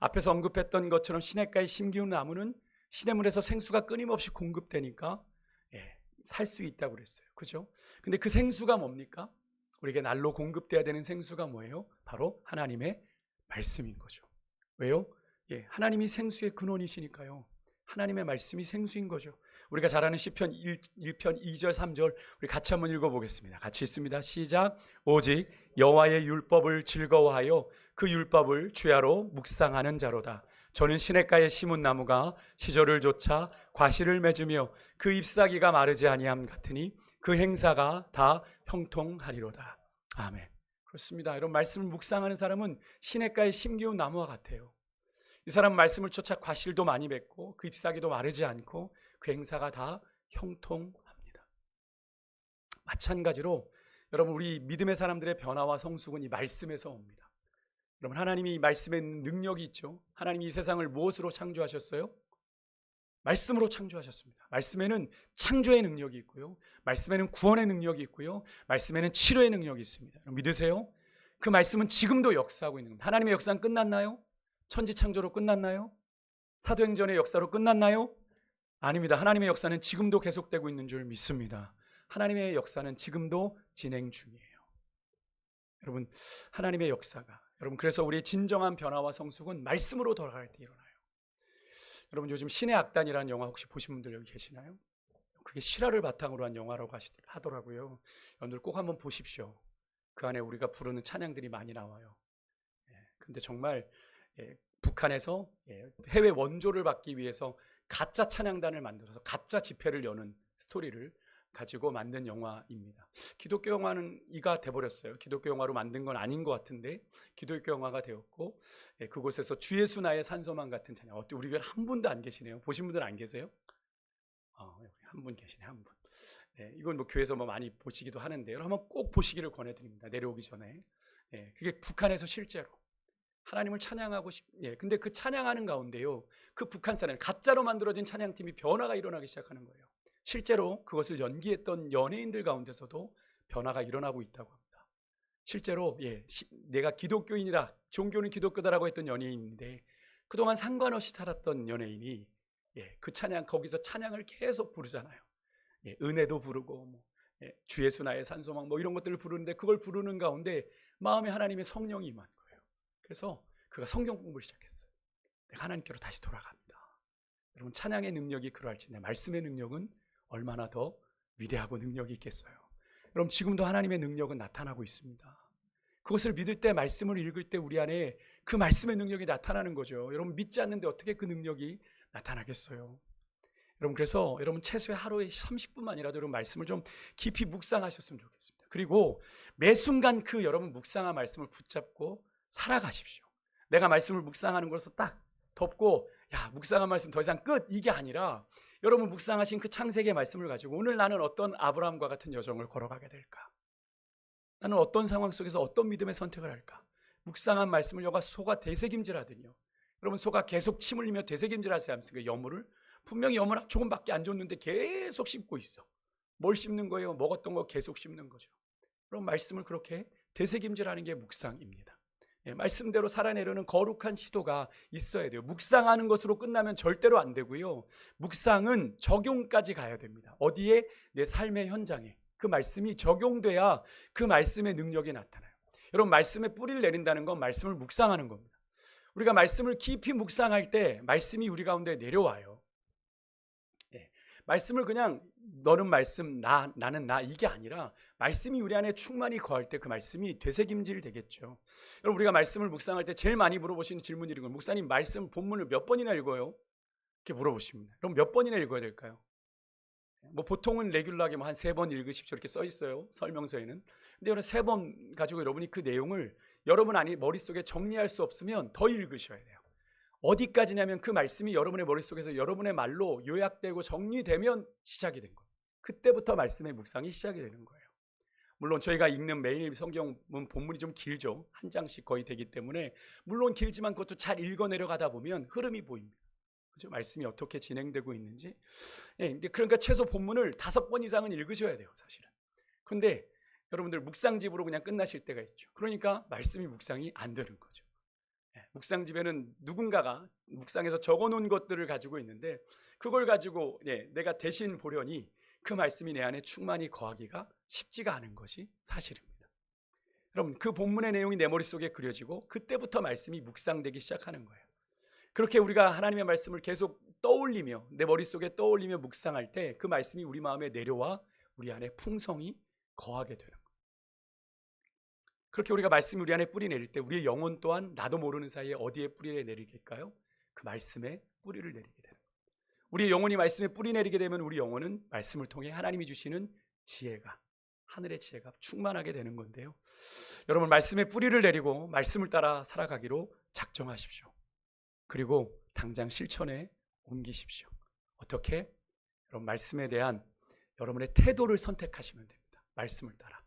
앞에서 언급했던 것처럼 시냇가에 심기운 나무는 시냇물에서 생수가 끊임없이 공급되니까 살 수 있다고 그랬어요. 그죠? 근데 그 생수가 뭡니까? 우리에게 날로 공급돼야 되는 생수가 뭐예요? 바로 하나님의 말씀인 거죠. 왜요? 하나님이 생수의 근원이시니까요. 하나님의 말씀이 생수인 거죠. 우리가 잘 아는 시편 1편 2절 3절 우리 같이 한번 읽어보겠습니다. 같이 있습니다. 시작. 오직 여호와의 율법을 즐거워하여 그 율법을 주야로 묵상하는 자로다. 저는 시냇가에 심은 나무가 시절을 좇아 과실을 맺으며 그 잎사귀가 마르지 아니함 같으니 그 행사가 다 형통하리로다. 아멘. 그렇습니다. 여러분 말씀을 묵상하는 사람은 시냇가에 심기운 나무와 같아요. 이 사람 말씀을 쫓아 과실도 많이 맺고 그 잎사귀도 마르지 않고 그 행사가 다 형통합니다. 마찬가지로 여러분 우리 믿음의 사람들의 변화와 성숙은 이 말씀에서 옵니다. 여러분 하나님이 이 말씀에 능력이 있죠. 하나님이 이 세상을 무엇으로 창조하셨어요? 말씀으로 창조하셨습니다. 말씀에는 창조의 능력이 있고요. 말씀에는 구원의 능력이 있고요. 말씀에는 치료의 능력이 있습니다. 믿으세요? 그 말씀은 지금도 역사하고 있는 겁니다. 하나님의 역사는 끝났나요? 천지창조로 끝났나요? 사도행전의 역사로 끝났나요? 아닙니다. 하나님의 역사는 지금도 계속되고 있는 줄 믿습니다. 하나님의 역사는 지금도 진행 중이에요. 여러분 하나님의 역사가 여러분 그래서 우리의 진정한 변화와 성숙은 말씀으로 돌아갈 때 일어나요. 여러분 요즘 신의 악단이라는 영화 혹시 보신 분들 여기 계시나요? 그게 실화를 바탕으로 한 영화라고 하더라고요. 여러분들 꼭 한번 보십시오. 그 안에 우리가 부르는 찬양들이 많이 나와요. 근데 정말 북한에서 해외 원조를 받기 위해서 가짜 찬양단을 만들어서 가짜 집회를 여는 스토리를 가지고 만든 영화입니다. 기독교 영화는 이가 돼버렸어요. 기독교 영화로 만든 건 아닌 것 같은데 기독교 영화가 되었고 그곳에서 주 예수 나의 산소만 같은 찬양. 어때 우리 교회 한 분도 안 계시네요. 보신 분들 안 계세요? 한 분 계시네 한 분. 이건 뭐 교회에서 뭐 많이 보시기도 하는데요. 한번 꼭 보시기를 권해드립니다. 내려오기 전에. 그게 북한에서 실제로 하나님을 찬양하고 근데 그 찬양하는 가운데요. 그 북한 사람 가짜로 만들어진 찬양팀이 변화가 일어나기 시작하는 거예요. 실제로 그것을 연기했던 연예인들 가운데서도 변화가 일어나고 있다고 합니다. 실제로 내가 기독교인이다, 종교는 기독교다라고 했던 연예인인데 그동안 상관없이 살았던 연예인이 그 찬양 거기서 찬양을 계속 부르잖아요. 은혜도 부르고 주 예수 나의 산소망 이런 것들을 부르는데 그걸 부르는 가운데 마음에 하나님의 성령이 임한 거예요. 그래서 그가 성경 공부를 시작했어요. 내가 하나님께로 다시 돌아갑니다. 여러분 찬양의 능력이 그러할지 내 말씀의 능력은 얼마나 더 위대하고 능력이 있겠어요. 여러분 지금도 하나님의 능력은 나타나고 있습니다. 그것을 믿을 때 말씀을 읽을 때 우리 안에 그 말씀의 능력이 나타나는 거죠. 여러분 믿지 않는데 어떻게 그 능력이 나타나겠어요. 여러분 그래서 여러분 최소의 하루에 30분만이라도 여러분 말씀을 좀 깊이 묵상하셨으면 좋겠습니다. 그리고 매 순간 그 여러분 묵상한 말씀을 붙잡고 살아가십시오. 내가 말씀을 묵상하는 것으로 딱 덮고 묵상한 말씀 더 이상 끝 이게 아니라 여러분 묵상하신 그 창세기의 말씀을 가지고 오늘 나는 어떤 아브라함과 같은 여정을 걸어가게 될까? 나는 어떤 상황 속에서 어떤 믿음의 선택을 할까? 묵상한 말씀을 여가 소가 되새김질하더니요. 여러분 소가 계속 침 흘리며 되새김질하지 않습니까? 여물을 분명히 여물 조금밖에 안 줬는데 계속 씹고 있어. 뭘 씹는 거예요? 먹었던 거 계속 씹는 거죠. 그럼 말씀을 그렇게 되새김질하는 게 묵상입니다. 말씀대로 살아내려는 거룩한 시도가 있어야 돼요. 묵상하는 것으로 끝나면 절대로 안 되고요. 묵상은 적용까지 가야 됩니다. 어디에? 내 삶의 현장에. 그 말씀이 적용돼야 그 말씀의 능력이 나타나요. 여러분 말씀에 뿌리를 내린다는 건 말씀을 묵상하는 겁니다. 우리가 말씀을 깊이 묵상할 때 말씀이 우리 가운데 내려와요. 말씀을 그냥 너는 말씀, 나는 나 이게 아니라 말씀이 우리 안에 충만히 거할 때 그 말씀이 되새김질 되겠죠. 여러분 우리가 말씀을 묵상할 때 제일 많이 물어보시는 질문이 이런 거예요. 목사님 말씀 본문을 몇 번이나 읽어요? 이렇게 물어보십니다. 그럼 몇 번이나 읽어야 될까요? 뭐 보통은 레귤러하게 한 3번 읽으십시오 이렇게 써 있어요. 설명서에는. 근데 여러분 3번 가지고 여러분이 그 내용을 여러분 안에 머릿속에 정리할 수 없으면 더 읽으셔야 돼요. 어디까지냐면 그 말씀이 여러분의 머릿속에서 여러분의 말로 요약되고 정리되면 시작이 된 거예요. 그때부터 말씀의 묵상이 시작이 되는 거예요. 물론 저희가 읽는 매일 성경은 본문이 좀 길죠. 한 장씩 거의 되기 때문에 물론 길지만 그것도 잘 읽어 내려가다 보면 흐름이 보입니다. 그죠? 말씀이 어떻게 진행되고 있는지. 그러니까 최소 본문을 5번 이상은 읽으셔야 돼요, 사실은. 그런데 여러분들 묵상집으로 그냥 끝나실 때가 있죠. 그러니까 말씀이 묵상이 안 되는 거죠. 묵상집에는 누군가가 묵상해서 적어놓은 것들을 가지고 있는데 그걸 가지고 내가 대신 보려니 그 말씀이 내 안에 충만히 거하기가 쉽지가 않은 것이 사실입니다. 여러분 그 본문의 내용이 내 머릿속에 그려지고 그때부터 말씀이 묵상되기 시작하는 거예요. 그렇게 우리가 하나님의 말씀을 계속 떠올리며 내 머릿속에 떠올리며 묵상할 때 그 말씀이 우리 마음에 내려와 우리 안에 풍성히 거하게 되는 거예요. 그렇게 우리가 말씀이 우리 안에 뿌리 내릴 때 우리의 영혼 또한 나도 모르는 사이에 어디에 뿌리를 내리게일까요? 그 말씀에 뿌리를 내리게 되는 거예요. 우리의 영혼이 말씀에 뿌리 내리게 되면 우리 영혼은 말씀을 통해 하나님이 주시는 지혜가, 하늘의 지혜가 충만하게 되는 건데요. 여러분 말씀에 뿌리를 내리고 말씀을 따라 살아가기로 작정하십시오. 그리고 당장 실천에 옮기십시오. 어떻게? 여러분 말씀에 대한 여러분의 태도를 선택하시면 됩니다. 말씀을 따라.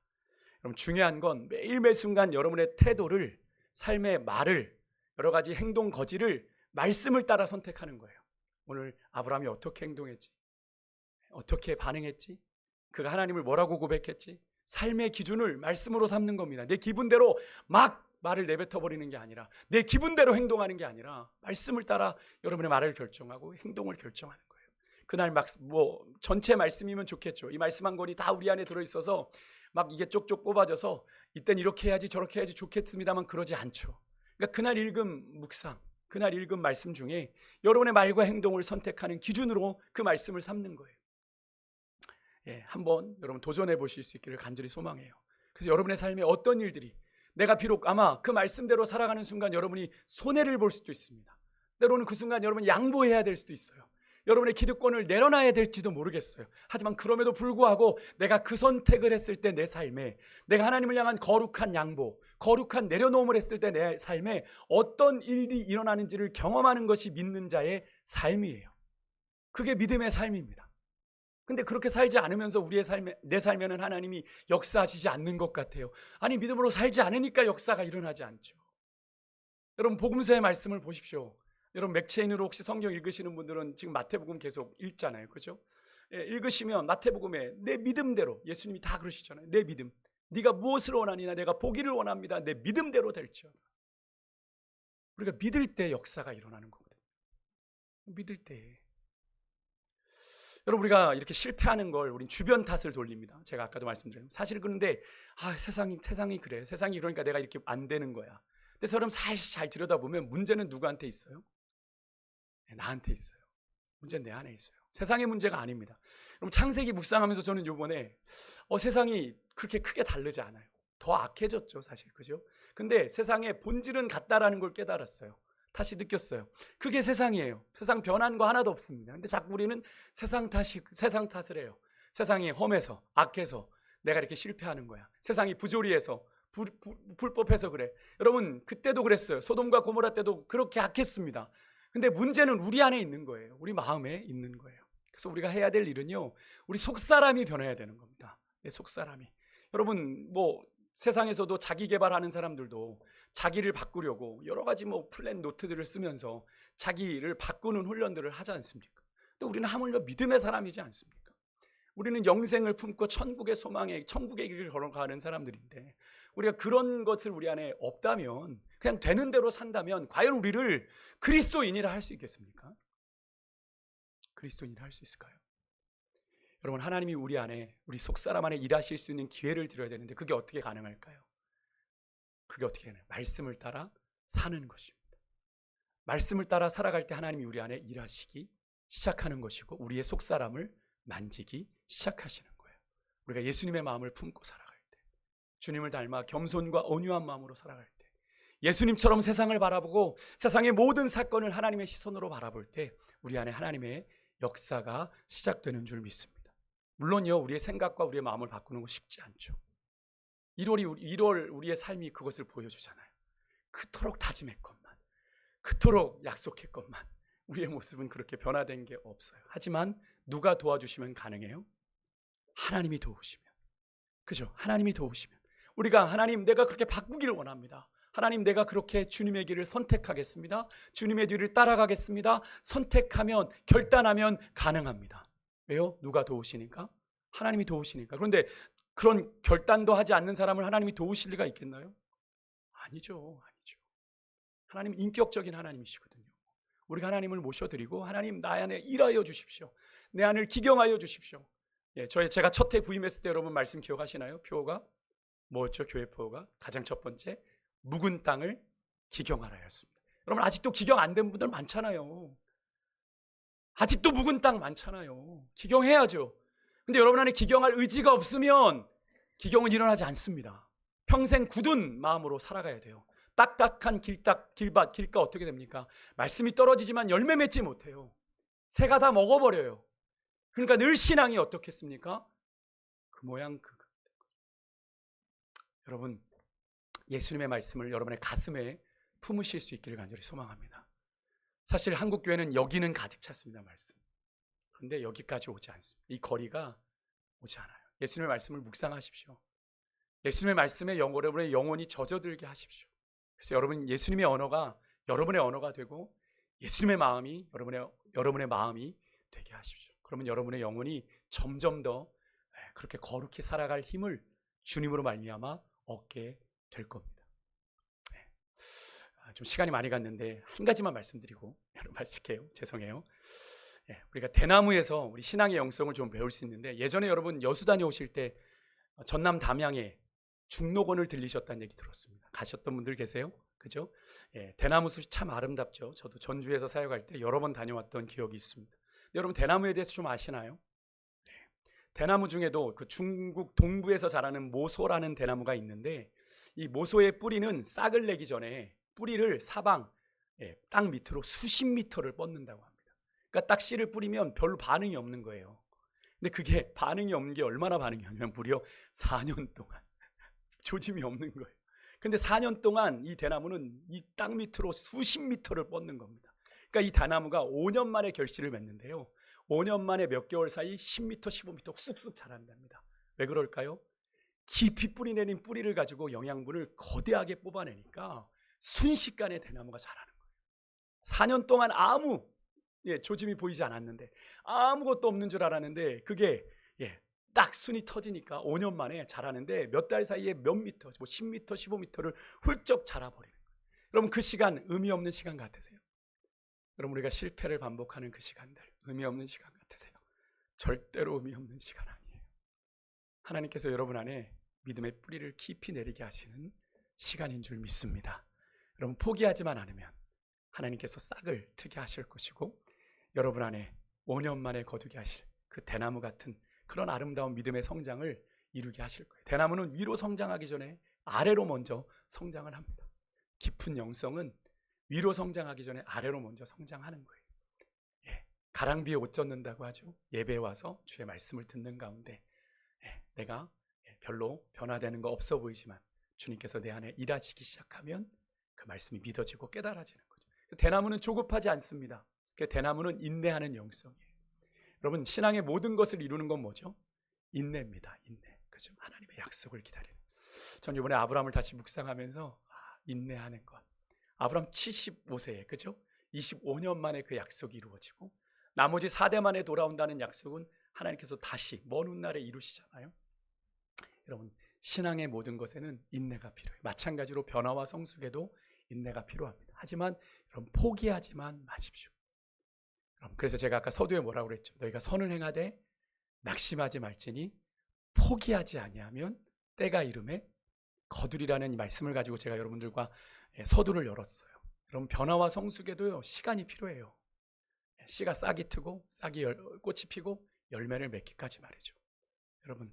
여러분 중요한 건 매일 순간 여러분의 태도를, 삶의 말을, 여러 가지 행동 거지를 말씀을 따라 선택하는 거예요. 오늘 아브라함이 어떻게 행동했지? 어떻게 반응했지? 그가 하나님을 뭐라고 고백했지? 삶의 기준을 말씀으로 삼는 겁니다. 내 기분대로 막 말을 내뱉어 버리는 게 아니라, 내 기분대로 행동하는 게 아니라 말씀을 따라 여러분의 말을 결정하고 행동을 결정하는 거예요. 그날 막 전체 말씀이면 좋겠죠. 이 말씀 한 권이 다 우리 안에 들어있어서 막 이게 쪽쪽 뽑아져서 이땐 이렇게 해야지 저렇게 해야지 좋겠습니다만 그러지 않죠. 그러니까 그날 읽은 묵상, 그날 읽은 말씀 중에 여러분의 말과 행동을 선택하는 기준으로 그 말씀을 삼는 거예요. 한번 여러분 도전해 보실 수 있기를 간절히 소망해요. 그래서 여러분의 삶에 어떤 일들이 내가 비록 아마 그 말씀대로 살아가는 순간 여러분이 손해를 볼 수도 있습니다. 때로는 그 순간 여러분이 양보해야 될 수도 있어요. 여러분의 기득권을 내려놔야 될지도 모르겠어요. 하지만 그럼에도 불구하고 내가 그 선택을 했을 때 내 삶에, 내가 하나님을 향한 거룩한 양보, 거룩한 내려놓음을 했을 때 내 삶에 어떤 일이 일어나는지를 경험하는 것이 믿는 자의 삶이에요. 그게 믿음의 삶입니다. 근데 그렇게 살지 않으면서 내 삶에는 하나님이 역사하시지 않는 것 같아요. 아니 믿음으로 살지 않으니까 역사가 일어나지 않죠. 여러분 복음서의 말씀을 보십시오. 여러분 맥체인으로 혹시 성경 읽으시는 분들은 지금 마태복음 계속 읽잖아요. 그렇죠? 읽으시면 마태복음에 내 믿음대로, 예수님이 다 그러시잖아요. 내 믿음, 네가 무엇을 원하니나 내가 보기를 원합니다. 내 믿음대로 될지어다. 우리가 믿을 때 역사가 일어나는 거거든요. 믿을 때. 여러분 우리가 이렇게 실패하는 걸 우린 주변 탓을 돌립니다. 제가 아까도 말씀드렸는데 사실 그런데 세상이 그래. 세상이 그러니까 내가 이렇게 안 되는 거야. 근데 여러분 사실 잘 들여다보면 문제는 누구한테 있어요? 나한테 있어요. 문제는 내 안에 있어요. 세상의 문제가 아닙니다. 그럼 창세기 묵상하면서 저는 이번에 세상이 그렇게 크게 다르지 않아요. 더 악해졌죠 사실. 그죠? 근데 세상의 본질은 같다라는 걸 깨달았어요. 다시 느꼈어요. 그게 세상이에요. 세상 변한 거 하나도 없습니다. 근데 자꾸 우리는 세상 탓을 해요. 세상이 험해서 악해서 내가 이렇게 실패하는 거야. 세상이 부조리해서 불법해서 그래. 여러분 그때도 그랬어요. 소돔과 고모라 때도 그렇게 악했습니다. 근데 문제는 우리 안에 있는 거예요. 우리 마음에 있는 거예요. 그래서 우리가 해야 될 일은요, 우리 속사람이 변해야 되는 겁니다. 내 속사람이. 여러분, 뭐 세상에서도 자기 개발하는 사람들도 자기를 바꾸려고 여러 가지 뭐 플랜 노트들을 쓰면서 자기를 바꾸는 훈련들을 하지 않습니까? 또 우리는 하물며 믿음의 사람이지 않습니까? 우리는 영생을 품고 천국의 소망에, 천국의 길을 걸어가는 사람들인데, 우리가 그런 것을 우리 안에 없다면, 그냥 되는 대로 산다면 과연 우리를 그리스도인이라 할 수 있겠습니까? 그리스도인이라 할 수 있을까요? 여러분, 하나님이 우리 안에, 우리 속사람 안에 일하실 수 있는 기회를 드려야 되는데 그게 어떻게 가능할까요? 그게 어떻게 가능해요? 말씀을 따라 사는 것입니다. 말씀을 따라 살아갈 때 하나님이 우리 안에 일하시기 시작하는 것이고, 우리의 속사람을 만지기 시작하시는 거예요. 우리가 예수님의 마음을 품고 살아갈 때, 주님을 닮아 겸손과 온유한 마음으로 살아갈 때, 예수님처럼 세상을 바라보고 세상의 모든 사건을 하나님의 시선으로 바라볼 때 우리 안에 하나님의 역사가 시작되는 줄 믿습니다. 물론요, 우리의 생각과 우리의 마음을 바꾸는 거 쉽지 않죠. 1월 우리의 삶이 그것을 보여주잖아요. 그토록 다짐했건만, 그토록 약속했건만 우리의 모습은 그렇게 변화된 게 없어요. 하지만 누가 도와주시면 가능해요? 하나님이 도우시면. 그죠? 하나님이 도우시면. 우리가 하나님, 내가 그렇게 바꾸기를 원합니다. 하나님, 내가 그렇게 주님의 길을 선택하겠습니다. 주님의 뒤를 따라가겠습니다. 선택하면, 결단하면 가능합니다. 왜요? 누가 도우시니까? 하나님이 도우시니까. 그런데 그런 결단도 하지 않는 사람을 하나님이 도우실 리가 있겠나요? 아니죠. 하나님 인격적인 하나님이시거든요. 우리가 하나님을 모셔드리고, 하나님, 나 안에 일하여 주십시오. 내 안을 기경하여 주십시오. 제가 첫 해 부임했을 때 여러분 말씀 기억하시나요? 표어가 뭐였죠? 교회 표어가 가장 첫 번째, 묵은 땅을 기경하라였습니다. 여러분, 아직도 기경 안 된 분들 많잖아요. 아직도 묵은 땅 많잖아요. 기경해야죠. 근데 여러분 안에 기경할 의지가 없으면 기경은 일어나지 않습니다. 평생 굳은 마음으로 살아가야 돼요. 딱딱한 길가 어떻게 됩니까? 말씀이 떨어지지만 열매 맺지 못해요. 새가 다 먹어버려요. 그러니까 늘 신앙이 어떻겠습니까? 그 모양 여러분, 예수님의 말씀을 여러분의 가슴에 품으실 수 있기를 간절히 소망합니다. 사실 한국교회는 여기는 가득 찼습니다. 말씀. 그런데 여기까지 오지 않습니다. 이 거리가 오지 않아요. 예수님의 말씀을 묵상하십시오. 예수님의 말씀에 여러분의 영혼이 젖어들게 하십시오. 그래서 예수님의 언어가 여러분의 언어가 되고, 예수님의 마음이 여러분의 마음이 되게 하십시오. 그러면 여러분의 영혼이 점점 더 그렇게 거룩히 살아갈 힘을 주님으로 말미암아 얻게 될 겁니다. 좀 시간이 많이 갔는데 한 가지만 말씀드리고 여러분 마칠게요. 죄송해요. 우리가 대나무에서 우리 신앙의 영성을 좀 배울 수 있는데, 예전에 여러분 여수 다녀오실 때 전남 담양에 중록원을 들리셨다는 얘기 들었습니다. 가셨던 분들 계세요? 그죠? 대나무 숲이 참 아름답죠. 저도 전주에서 사역할 때 여러 번 다녀왔던 기억이 있습니다. 여러분, 대나무에 대해서 좀 아시나요? 대나무 중에도 그 중국 동부에서 자라는 모소라는 대나무가 있는데, 이 모소의 뿌리는 싹을 내기 전에 뿌리를 사방 땅 밑으로 수십 미터를 뻗는다고 합니다. 그러니까 딱 씨를 뿌리면 별로 반응이 없는 거예요. 근데 그게 반응이 없는 게 얼마나 반응이 없냐면 무려 4년 동안 조짐이 없는 거예요. 근데 4년 동안 이 대나무는 이 땅 밑으로 수십 미터를 뻗는 겁니다. 그러니까 이 대나무가 5년 만에 결실을 맺는데요. 5년 만에 몇 개월 사이 10m, 15m 쑥쑥 자란답니다. 왜 그럴까요? 깊이 뿌리 내린 뿌리를 가지고 영양분을 거대하게 뽑아내니까 순식간에 대나무가 자라는 거예요. 4년 동안 아무 조짐이 보이지 않았는데, 아무것도 없는 줄 알았는데, 그게 딱 순이 터지니까 5년 만에 자라는데 몇 달 사이에 몇 미터, 뭐 10m, 15m를 훌쩍 자라버리는 거예요. 여러분, 그 시간 의미 없는 시간 같으세요? 여러분, 우리가 실패를 반복하는 그 시간들 의미 없는 시간 같으세요? 절대로 의미 없는 시간 아니에요. 하나님께서 여러분 안에 믿음의 뿌리를 깊이 내리게 하시는 시간인 줄 믿습니다. 여러분, 포기하지만 않으면 하나님께서 싹을 트게 하실 것이고, 여러분 안에 5년 만에 거두게 하실 그 대나무 같은 그런 아름다운 믿음의 성장을 이루게 하실 거예요. 대나무는 위로 성장하기 전에 아래로 먼저 성장을 합니다. 깊은 영성은 위로 성장하기 전에 아래로 먼저 성장하는 거예요. 가랑비에 옷 젖는다고 하죠. 예배에 와서 주의 말씀을 듣는 가운데 내가 별로 변화되는 거 없어 보이지만 주님께서 내 안에 일하시기 시작하면 그 말씀이 믿어지고 깨달아지는 거죠. 대나무는 조급하지 않습니다. 대나무는 인내하는 영성이에요. 여러분, 신앙의 모든 것을 이루는 건 뭐죠? 인내입니다. 인내. 그죠? 하나님의 약속을 기다리는. 전 이번에 아브라함을 다시 묵상하면서 인내하는 것. 아브라함 75세에, 그죠? 25년 만에 그 약속이 이루어지고 나머지 4대 만에 돌아온다는 약속은 하나님께서 다시 먼 훗날에 이루시잖아요. 여러분, 신앙의 모든 것에는 인내가 필요해요. 마찬가지로 변화와 성숙에도 인내가 필요합니다. 하지만 여러분, 포기하지만 마십시오. 여러분, 그래서 제가 아까 서두에 뭐라고 그랬죠? 너희가 선을 행하되 낙심하지 말지니 포기하지 아니하면 때가 이름에 거두리라는 이 말씀을 가지고 제가 여러분들과 서두를 열었어요. 여러분, 변화와 성숙에도요, 시간이 필요해요. 씨가 싹이 트고 꽃이 피고 열매를 맺기까지 말이죠. 여러분,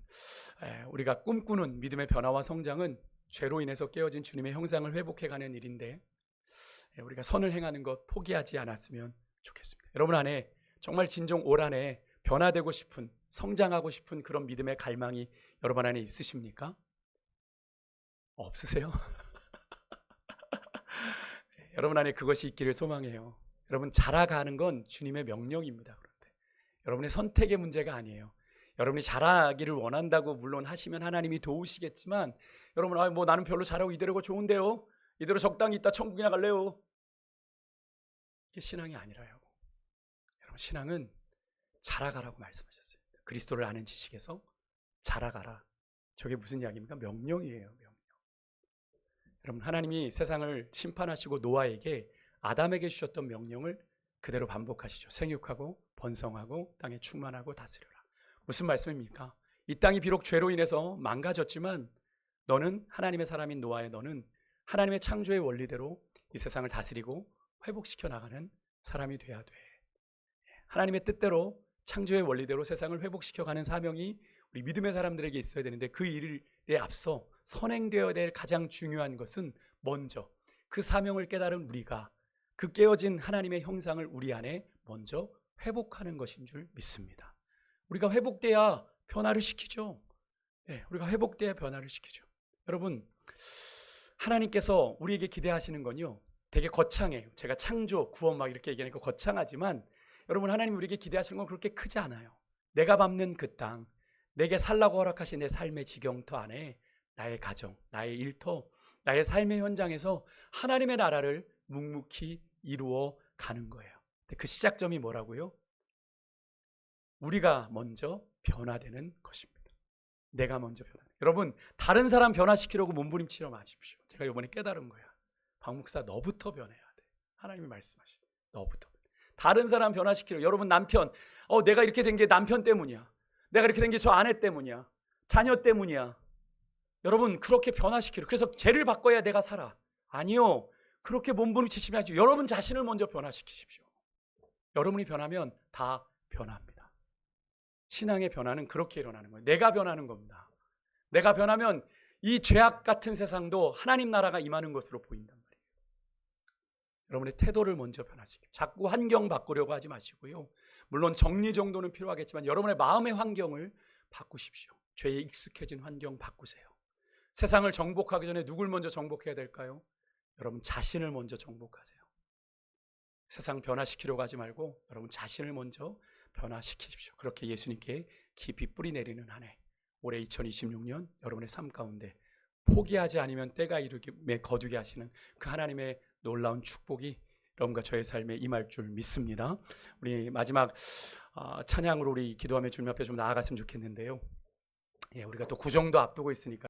우리가 꿈꾸는 믿음의 변화와 성장은 죄로 인해서 깨어진 주님의 형상을 회복해가는 일인데 우리가 선을 행하는 것 포기하지 않았으면 좋겠습니다. 여러분 안에 정말 진정 올 한해 변화되고 싶은, 성장하고 싶은 그런 믿음의 갈망이 여러분 안에 있으십니까? 없으세요? 여러분 안에 그것이 있기를 소망해요. 여러분, 자라가는 건 주님의 명령입니다. 그런데 여러분의 선택의 문제가 아니에요. 여러분이 자라기를 원한다고 물론 하시면 하나님이 도우시겠지만 여러분, 나는 별로 잘하고 이대로가 좋은데요, 이대로 적당히 있다 천국이나 갈래요. 이게 신앙이 아니라요. 여러분, 신앙은 자라가라고 말씀하셨어요. 그리스도를 아는 지식에서 자라가라. 저게 무슨 이야기입니까? 명령이에요. 명령. 여러분, 하나님이 세상을 심판하시고 노아에게, 아담에게 주셨던 명령을 그대로 반복하시죠. 생육하고 번성하고 땅에 충만하고 다스려라. 무슨 말씀입니까? 이 땅이 비록 죄로 인해서 망가졌지만 너는, 하나님의 사람인 노아의 너는 하나님의 창조의 원리대로 이 세상을 다스리고 회복시켜 나가는 사람이 돼야 돼. 하나님의 뜻대로 창조의 원리대로 세상을 회복시켜가는 사명이 우리 믿음의 사람들에게 있어야 되는데 그 일에 앞서 선행되어야 될 가장 중요한 것은 먼저 그 사명을 깨달은 우리가 그 깨어진 하나님의 형상을 우리 안에 먼저 회복하는 것인 줄 믿습니다. 우리가 회복돼야 변화를 시키죠. 우리가 회복돼야 변화를 시키죠. 여러분, 하나님께서 우리에게 기대하시는 건요, 되게 거창해요. 제가 창조, 구원 막 이렇게 얘기하니까 거창하지만 여러분, 하나님 우리에게 기대하시는 건 그렇게 크지 않아요. 내가 밟는 그 땅, 내게 살라고 허락하신 내 삶의 지경터 안에 나의 가정, 나의 일터, 나의 삶의 현장에서 하나님의 나라를 묵묵히 이루어 가는 거예요. 근데 그 시작점이 뭐라고요? 우리가 먼저 변화되는 것입니다. 내가 먼저 변화되는. 여러분, 다른 사람 변화시키려고 몸부림치려 마십시오. 제가 이번에 깨달은 거야. 박 목사, 너부터 변해야 돼. 하나님이 말씀하시. 너부터. 다른 사람 변화시키려. 여러분, 남편, 내가 이렇게 된 게 남편 때문이야. 내가 이렇게 된 게 저 아내 때문이야. 자녀 때문이야. 여러분, 그렇게 변화시키려. 그래서 쟤를 바꿔야 내가 살아. 아니요. 그렇게 몸부림치시면 하죠. 여러분 자신을 먼저 변화시키십시오. 여러분이 변하면 다 변합니다. 신앙의 변화는 그렇게 일어나는 거예요. 내가 변하는 겁니다. 내가 변하면 이 죄악 같은 세상도 하나님 나라가 임하는 것으로 보인단 말이에요. 여러분의 태도를 먼저 변화시키고, 자꾸 환경 바꾸려고 하지 마시고요. 물론 정리 정도는 필요하겠지만 여러분의 마음의 환경을 바꾸십시오. 죄에 익숙해진 환경 바꾸세요. 세상을 정복하기 전에 누굴 먼저 정복해야 될까요? 여러분 자신을 먼저 정복하세요. 세상 변화시키려고 하지 말고 여러분 자신을 먼저 변화시키십시오. 그렇게 예수님께 깊이 뿌리 내리는 한 해, 올해 2026년 여러분의 삶 가운데 포기하지 않으면 때가 이르게 거두게 하시는 그 하나님의 놀라운 축복이 여러분과 저의 삶에 임할 줄 믿습니다. 우리 마지막 찬양으로 우리 기도하며 주님 앞에 좀 나아갔으면 좋겠는데요. 우리가 또 구정도 앞두고 있으니까